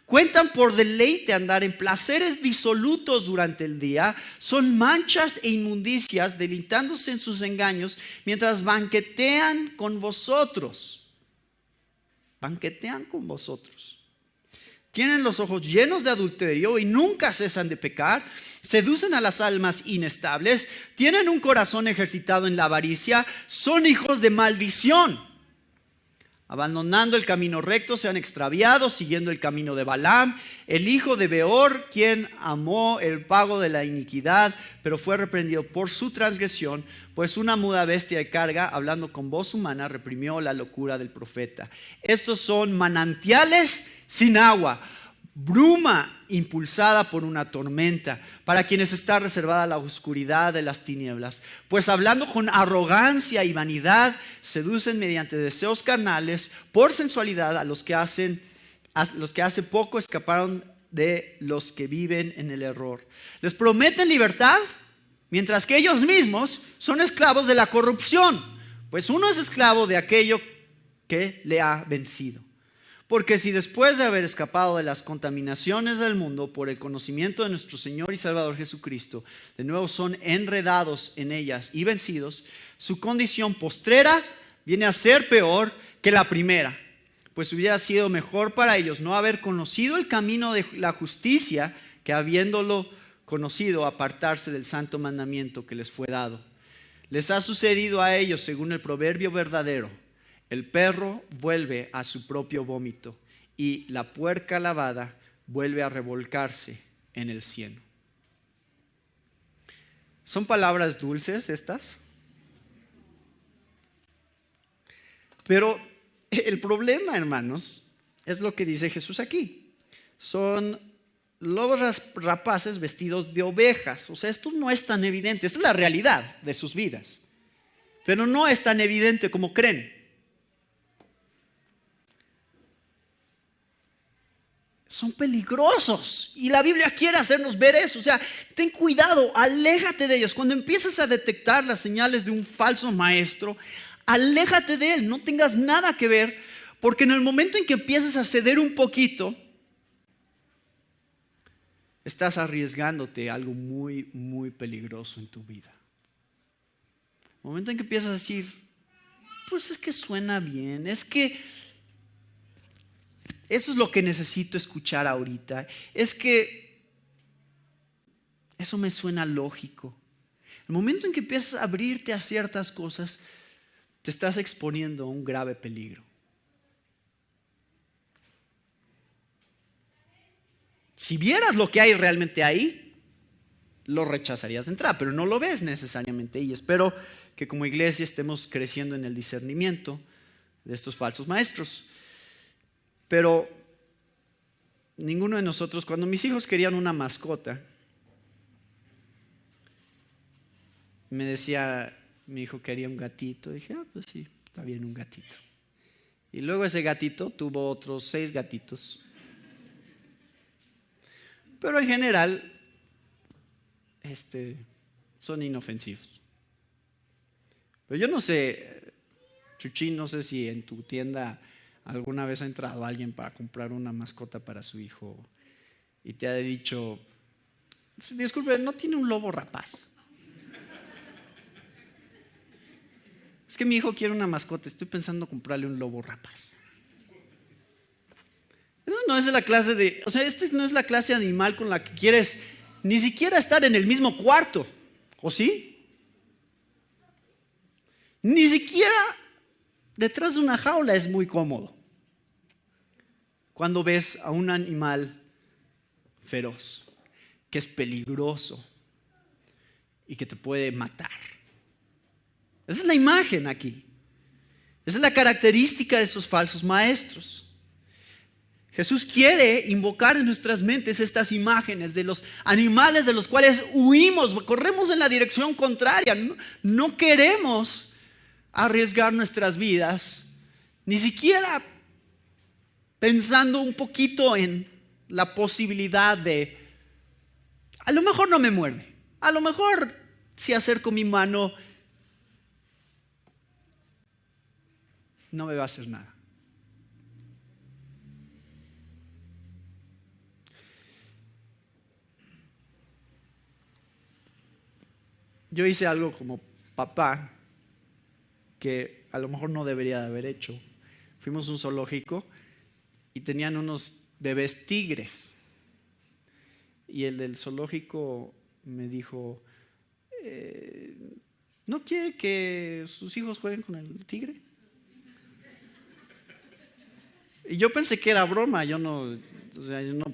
Cuentan por deleite andar en placeres disolutos durante el día, son manchas e inmundicias, deleitándose en sus engaños, mientras banquetean con vosotros. Banquetean con vosotros. Tienen los ojos llenos de adulterio y nunca cesan de pecar. Seducen a las almas inestables. Tienen un corazón ejercitado en la avaricia. Son hijos de maldición. Abandonando el camino recto se han extraviado, siguiendo el camino de Balaam, el hijo de Beor, quien amó el pago de la iniquidad, pero fue reprendido por su transgresión, pues una muda bestia de carga, hablando con voz humana, reprimió la locura del profeta. Estos son manantiales sin agua, bruma impulsada por una tormenta, para quienes está reservada la oscuridad de las tinieblas. Pues hablando con arrogancia y vanidad, seducen mediante deseos carnales, por sensualidad, a los que hace poco escaparon de los que viven en el error. Les prometen libertad, mientras que ellos mismos son esclavos de la corrupción, pues uno es esclavo de aquello que le ha vencido. Porque si después de haber escapado de las contaminaciones del mundo por el conocimiento de nuestro Señor y Salvador Jesucristo, de nuevo son enredados en ellas y vencidos, su condición postrera viene a ser peor que la primera. Pues hubiera sido mejor para ellos no haber conocido el camino de la justicia que, habiéndolo conocido, apartarse del santo mandamiento que les fue dado. Les ha sucedido a ellos según el proverbio verdadero: el perro vuelve a su propio vómito y la puerca lavada vuelve a revolcarse en el cieno. ¿Son palabras dulces estas? Pero el problema, hermanos, es lo que dice Jesús aquí. Son lobos rapaces vestidos de ovejas. O sea, esto no es tan evidente. Esta es la realidad de sus vidas. Pero no es tan evidente como creen. Son peligrosos y la Biblia quiere hacernos ver eso. O sea, ten cuidado, aléjate de ellos. Cuando empieces a detectar las señales de un falso maestro, aléjate de él, no tengas nada que ver, porque en el momento en que empieces a ceder un poquito, estás arriesgándote a algo muy, muy peligroso en tu vida. El momento en que empiezas a decir, pues es que suena bien, es que eso es lo que necesito escuchar ahorita. Es que eso me suena lógico. El momento en que empiezas a abrirte a ciertas cosas, te estás exponiendo a un grave peligro. Si vieras lo que hay realmente ahí, lo rechazarías de entrada, pero no lo ves necesariamente. Y espero que como iglesia estemos creciendo en el discernimiento de estos falsos maestros. Pero ninguno de nosotros, cuando mis hijos querían una mascota, me decía mi hijo quería un gatito. Dije, pues sí, está bien, un gatito. Y luego ese gatito tuvo otros 6 gatitos. Pero en general, son inofensivos. Pero yo no sé, Chuchín, no sé si en tu tienda alguna vez ha entrado alguien para comprar una mascota para su hijo y te ha dicho, disculpe, ¿no tiene un lobo rapaz? Es que mi hijo quiere una mascota, estoy pensando comprarle un lobo rapaz. Eso no es la clase de, no es la clase de animal con la que quieres ni siquiera estar en el mismo cuarto, ¿o sí? Ni siquiera detrás de una jaula es muy cómodo cuando ves a un animal feroz, que es peligroso y que te puede matar. Esa es la imagen aquí. Esa es la característica de esos falsos maestros. Jesús quiere invocar en nuestras mentes estas imágenes de los animales de los cuales huimos, corremos en la dirección contraria. No queremos arriesgar nuestras vidas, ni siquiera pensando un poquito en la posibilidad de, a lo mejor no me muerde, a lo mejor si acerco mi mano no me va a hacer nada. Yo hice algo como papá que a lo mejor no debería de haber hecho. Fuimos a un zoológico y tenían unos de ves tigres. Y el del zoológico me dijo, ¿no quiere que sus hijos jueguen con el tigre? Y yo pensé que era broma, yo no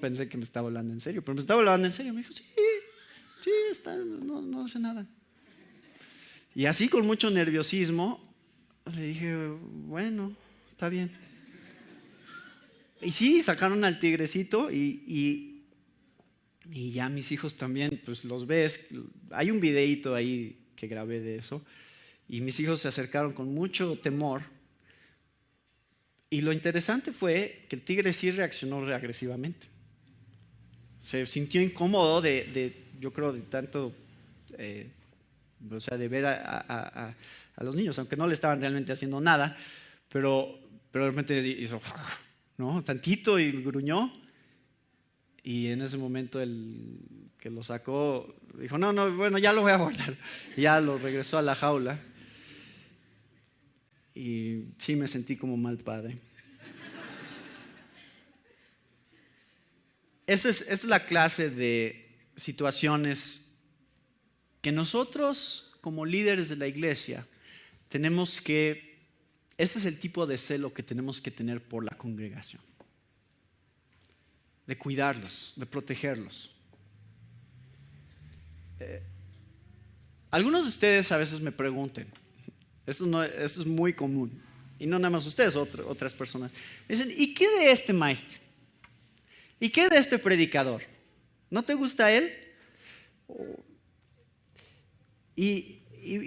pensé que me estaba hablando en serio, pero me estaba hablando en serio. Me dijo, sí, no hace nada. Y así con mucho nerviosismo le dije, bueno, está bien. Y sí, sacaron al tigrecito y ya mis hijos también, pues los ves. Hay un videíto ahí que grabé de eso. Y mis hijos se acercaron con mucho temor. Y lo interesante fue que el tigre sí reaccionó agresivamente. Se sintió incómodo yo creo, de tanto, de ver a los niños, aunque no le estaban realmente haciendo nada, pero de repente hizo, ¿no? Tantito y gruñó. Y en ese momento el que lo sacó dijo, no, bueno, ya lo voy a guardar. Y ya lo regresó a la jaula. Y sí me sentí como mal padre. Esa es la clase de situaciones que nosotros como líderes de la iglesia tenemos que, este es el tipo de celo que tenemos que tener por la congregación. De cuidarlos, de protegerlos. Algunos de ustedes a veces me preguntan, esto es muy común, y no nada más ustedes, otras personas, dicen, ¿y qué de este maestro? ¿Y qué de este predicador? ¿No te gusta él? Y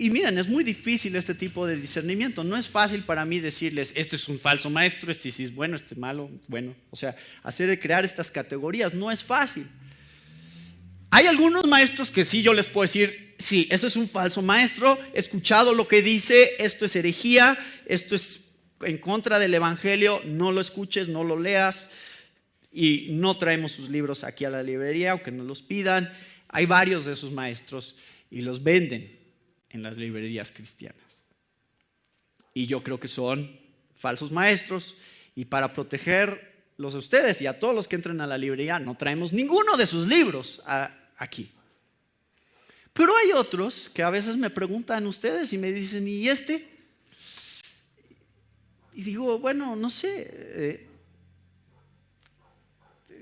miren, es muy difícil este tipo de discernimiento. No es fácil para mí decirles, este es un falso maestro, este sí es bueno, este malo, bueno. O sea, crear estas categorías no es fácil. Hay algunos maestros que sí yo les puedo decir, sí, eso es un falso maestro, he escuchado lo que dice, esto es herejía, esto es en contra del evangelio, no lo escuches, no lo leas. Y no traemos sus libros aquí a la librería, aunque nos los pidan. Hay varios de esos maestros y los venden en las librerías cristianas. Y yo creo que son falsos maestros. Y para protegerlos a ustedes y a todos los que entren a la librería, no traemos ninguno de sus libros aquí. Pero hay otros que a veces me preguntan ustedes y me dicen, ¿y este? Y digo, bueno, no sé.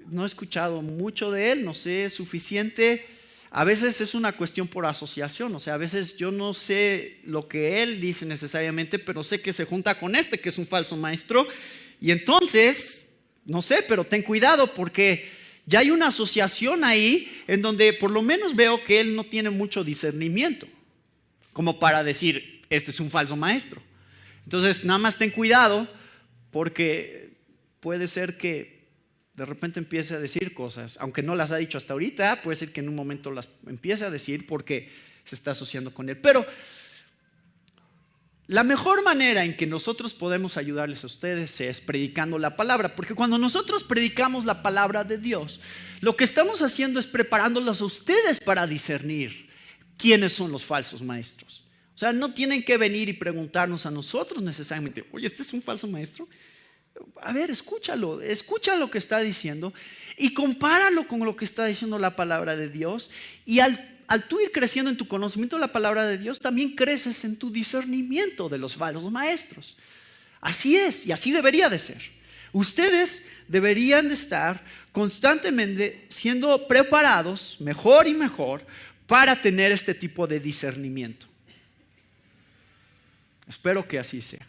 No he escuchado mucho de él, no sé suficiente. A veces es una cuestión por asociación, o sea, a veces yo no sé lo que él dice necesariamente, pero sé que se junta con este que es un falso maestro. Y entonces, no sé, pero ten cuidado porque ya hay una asociación ahí en donde por lo menos veo que él no tiene mucho discernimiento, como para decir, este es un falso maestro. Entonces, nada más ten cuidado porque puede ser que de repente empiece a decir cosas, aunque no las ha dicho hasta ahorita, puede ser que en un momento las empiece a decir porque se está asociando con él. Pero la mejor manera en que nosotros podemos ayudarles a ustedes es predicando la palabra, porque cuando nosotros predicamos la palabra de Dios, lo que estamos haciendo es preparándolos a ustedes para discernir quiénes son los falsos maestros. O sea, no tienen que venir y preguntarnos a nosotros necesariamente, oye, ¿este es un falso maestro? A ver, escucha lo que está diciendo y compáralo con lo que está diciendo la palabra de Dios. Y al tú ir creciendo en tu conocimiento de la palabra de Dios, también creces en tu discernimiento de los falsos maestros. Así es, y así debería de ser. Ustedes deberían de estar constantemente siendo preparados mejor y mejor para tener este tipo de discernimiento. Espero que así sea.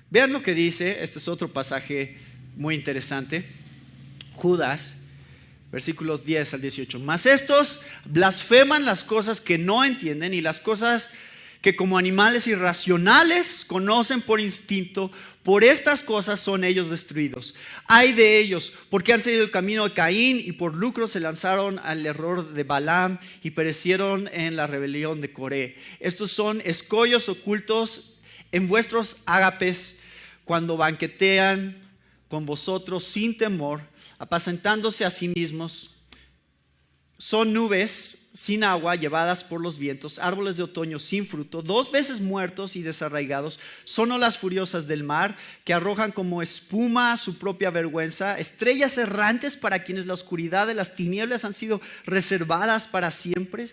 Vean lo que dice, este es otro pasaje muy interesante. Judas, versículos 10 al 18. Mas estos blasfeman las cosas que no entienden y las cosas que como animales irracionales conocen por instinto, por estas cosas son ellos destruidos. Ay de ellos, porque han seguido el camino de Caín y por lucro se lanzaron al error de Balaam y perecieron en la rebelión de Coré. Estos son escollos ocultos en vuestros ágapes cuando banquetean con vosotros sin temor, apacentándose a sí mismos. Son nubes sin agua, llevadas por los vientos, árboles de otoño sin fruto, 2 veces muertos y desarraigados, son olas furiosas del mar que arrojan como espuma su propia vergüenza, estrellas errantes para quienes la oscuridad de las tinieblas han sido reservadas para siempre.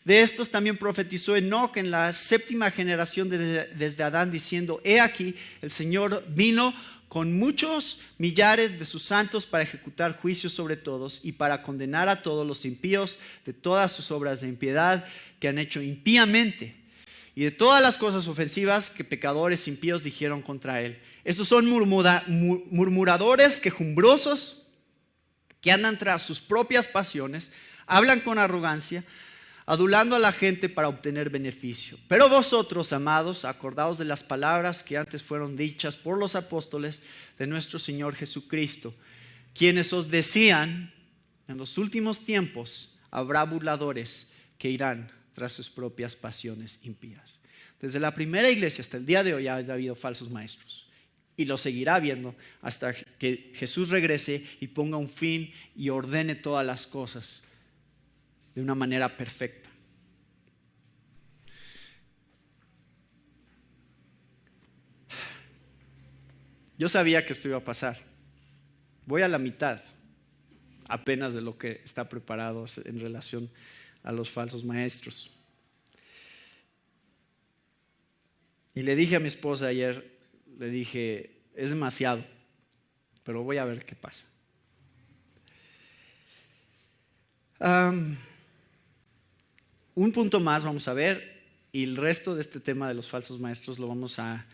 De estos también profetizó Enoc en la 7ª generación desde Adán, diciendo: he aquí, el Señor vino con muchos millares de sus santos para ejecutar juicios sobre todos y para condenar a todos los impíos de todas sus obras de impiedad que han hecho impíamente y de todas las cosas ofensivas que pecadores impíos dijeron contra él. Estos son murmuradores, quejumbrosos, que andan tras sus propias pasiones, hablan con arrogancia, adulando a la gente para obtener beneficio. Pero vosotros, amados, acordaos de las palabras que antes fueron dichas por los apóstoles de nuestro Señor Jesucristo, quienes os decían: en los últimos tiempos habrá burladores que irán tras sus propias pasiones impías. Desde la primera iglesia hasta el día de hoy ha habido falsos maestros, y lo seguirá habiendo hasta que Jesús regrese y ponga un fin y ordene todas las cosas de una manera perfecta. Yo sabía que esto iba a pasar. Voy a la mitad apenas de lo que está preparado en relación a los falsos maestros. Y le dije a mi esposa ayer, le dije: es demasiado, pero voy a ver qué pasa. Un punto más vamos a ver, y el resto de este tema de los falsos maestros lo vamos a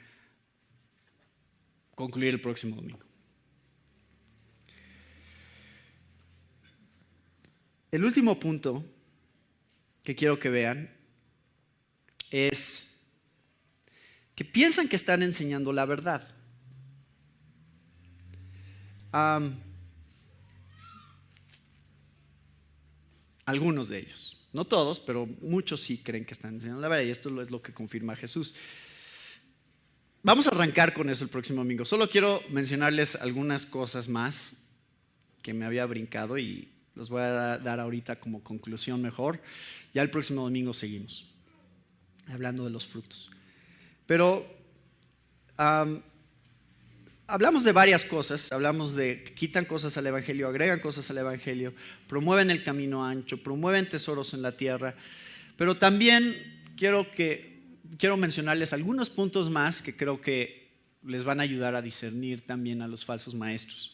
concluir el próximo domingo. El último punto que quiero que vean es que piensan que están enseñando la verdad. Algunos de ellos. No todos, pero muchos sí creen que están enseñando la verdad, y esto es lo que confirma Jesús. Vamos a arrancar con eso el próximo domingo. Solo quiero mencionarles algunas cosas más que me había brincado y los voy a dar ahorita como conclusión mejor. Ya el próximo domingo seguimos hablando de los frutos. Pero hablamos de varias cosas. Hablamos de que quitan cosas al evangelio, agregan cosas al evangelio, promueven el camino ancho, promueven tesoros en la tierra. Pero también quiero mencionarles algunos puntos más que creo que les van a ayudar a discernir también a los falsos maestros.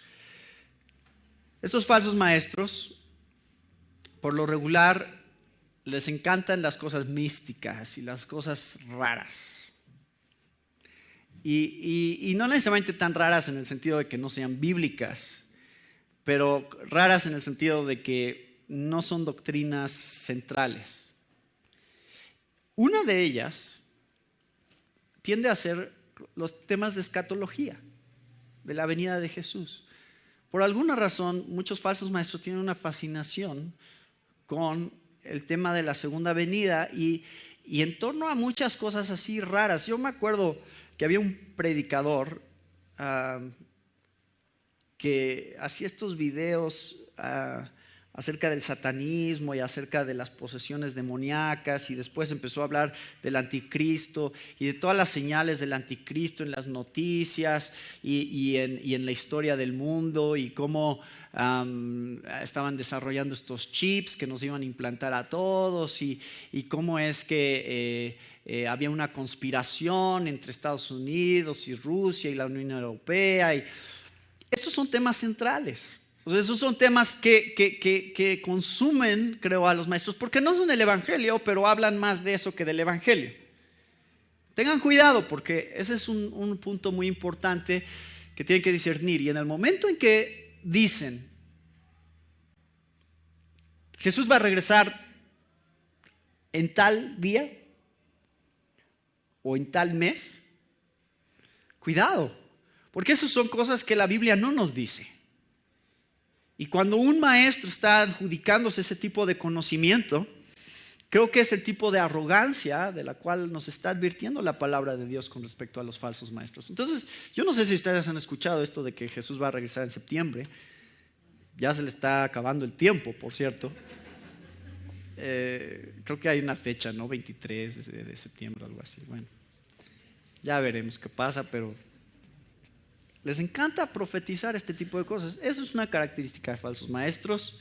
Esos falsos maestros, por lo regular, les encantan las cosas místicas y las cosas raras. Y no necesariamente tan raras en el sentido de que no sean bíblicas, pero raras en el sentido de que no son doctrinas centrales. Una de ellas tiende a ser los temas de escatología, de la venida de Jesús. Por alguna razón, muchos falsos maestros tienen una fascinación con el tema de la segunda venida y en torno a muchas cosas así raras. Yo me acuerdo que había un predicador que hacía estos videos acerca del satanismo y acerca de las posesiones demoníacas, y después empezó a hablar del anticristo y de todas las señales del anticristo en las noticias y en la historia del mundo, y cómo estaban desarrollando estos chips que nos iban a implantar a todos, y cómo es que había una conspiración entre Estados Unidos y Rusia y la Unión Europea. Y estos son temas centrales. O sea, esos son temas que consumen, creo, a los maestros, porque no son el evangelio, pero hablan más de eso que del evangelio. Tengan cuidado, porque ese es un punto muy importante que tienen que discernir. Y en el momento en que dicen: Jesús va a regresar en tal día o en tal mes, cuidado, porque esas son cosas que la Biblia no nos dice. Y cuando un maestro está adjudicándose ese tipo de conocimiento, creo que es el tipo de arrogancia de la cual nos está advirtiendo la palabra de Dios con respecto a los falsos maestros. Entonces, yo no sé si ustedes han escuchado esto de que Jesús va a regresar en septiembre. Ya se le está acabando el tiempo, por cierto. creo que hay una fecha, ¿no? 23 de septiembre, algo así. Bueno, ya veremos qué pasa, pero les encanta profetizar este tipo de cosas. Eso es una característica de falsos maestros.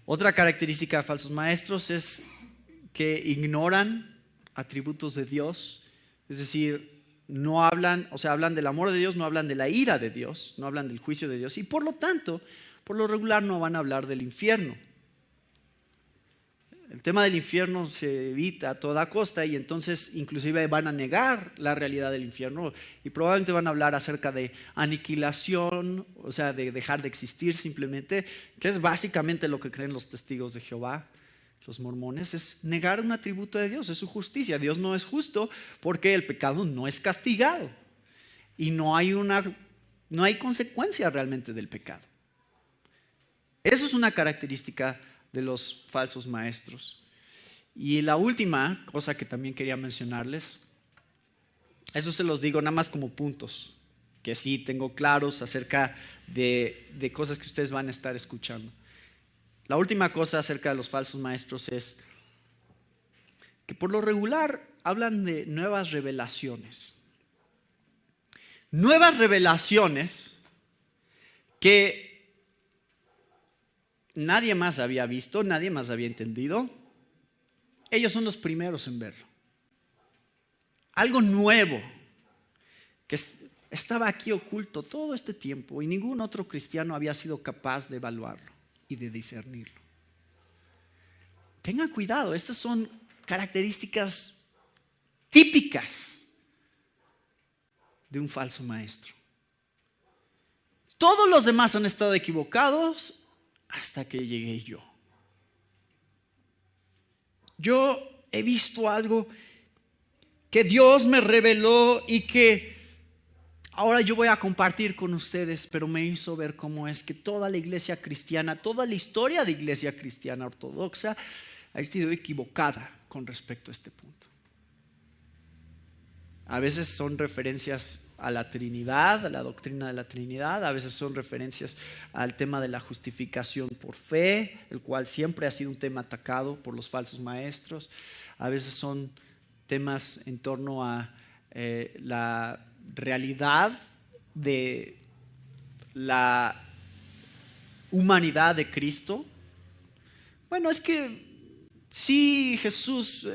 Otra característica de falsos maestros es que ignoran atributos de Dios, es decir, no hablan, o sea, hablan del amor de Dios, no hablan de la ira de Dios, no hablan del juicio de Dios y por lo tanto, por lo regular no van a hablar del infierno. El tema del infierno se evita a toda costa y entonces inclusive van a negar la realidad del infierno y probablemente van a hablar acerca de aniquilación, o sea, de dejar de existir simplemente, que es básicamente lo que creen los testigos de Jehová, los mormones, es negar un atributo de Dios, es su justicia. Dios no es justo porque el pecado no es castigado y no hay consecuencia realmente del pecado. Eso es una característica de los falsos maestros. Y la última cosa que también quería mencionarles, eso se los digo nada más como puntos, que sí tengo claros acerca de cosas que ustedes van a estar escuchando. La última cosa acerca de los falsos maestros es que por lo regular hablan de nuevas revelaciones. Nuevas revelaciones que nadie más había visto, nadie más había entendido. Ellos son los primeros en verlo. Algo nuevo que estaba aquí oculto todo este tiempo y ningún otro cristiano había sido capaz de evaluarlo y de discernirlo. Tengan cuidado, estas son características típicas de un falso maestro. Todos los demás han estado equivocados hasta que llegué yo. Yo he visto algo que Dios me reveló y que ahora yo voy a compartir con ustedes, pero me hizo ver cómo es que toda la iglesia cristiana, toda la historia de iglesia cristiana ortodoxa ha sido equivocada con respecto a este punto. A veces son referencias a la Trinidad, a la doctrina de la Trinidad, a veces son referencias al tema de la justificación por fe, el cual siempre ha sido un tema atacado por los falsos maestros, a veces son temas en torno a la realidad de la humanidad de Cristo. Bueno, es que sí, Jesús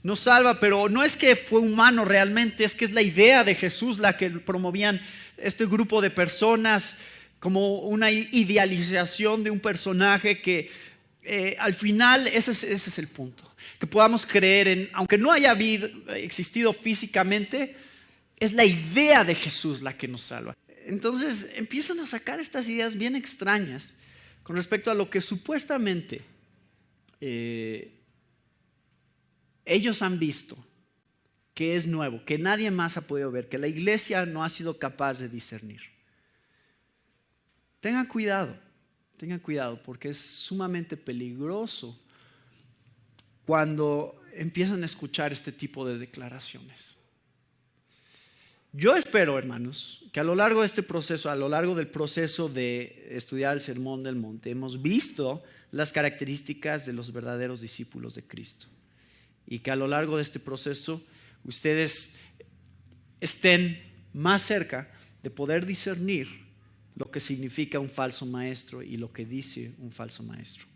nos salva, pero no es que fue humano realmente, es que es la idea de Jesús la que promovían este grupo de personas como una idealización de un personaje que al final ese es el punto, que podamos creer en, aunque no haya existido físicamente, es la idea de Jesús la que nos salva. Entonces empiezan a sacar estas ideas bien extrañas con respecto a lo que supuestamente ellos han visto que es nuevo, que nadie más ha podido ver, que la iglesia no ha sido capaz de discernir. Tengan cuidado porque es sumamente peligroso cuando empiezan a escuchar este tipo de declaraciones. Yo espero, hermanos, que a lo largo de este proceso, a lo largo del proceso de estudiar el Sermón del Monte, hemos visto las características de los verdaderos discípulos de Cristo. Y que a lo largo de este proceso ustedes estén más cerca de poder discernir lo que significa un falso maestro y lo que dice un falso maestro.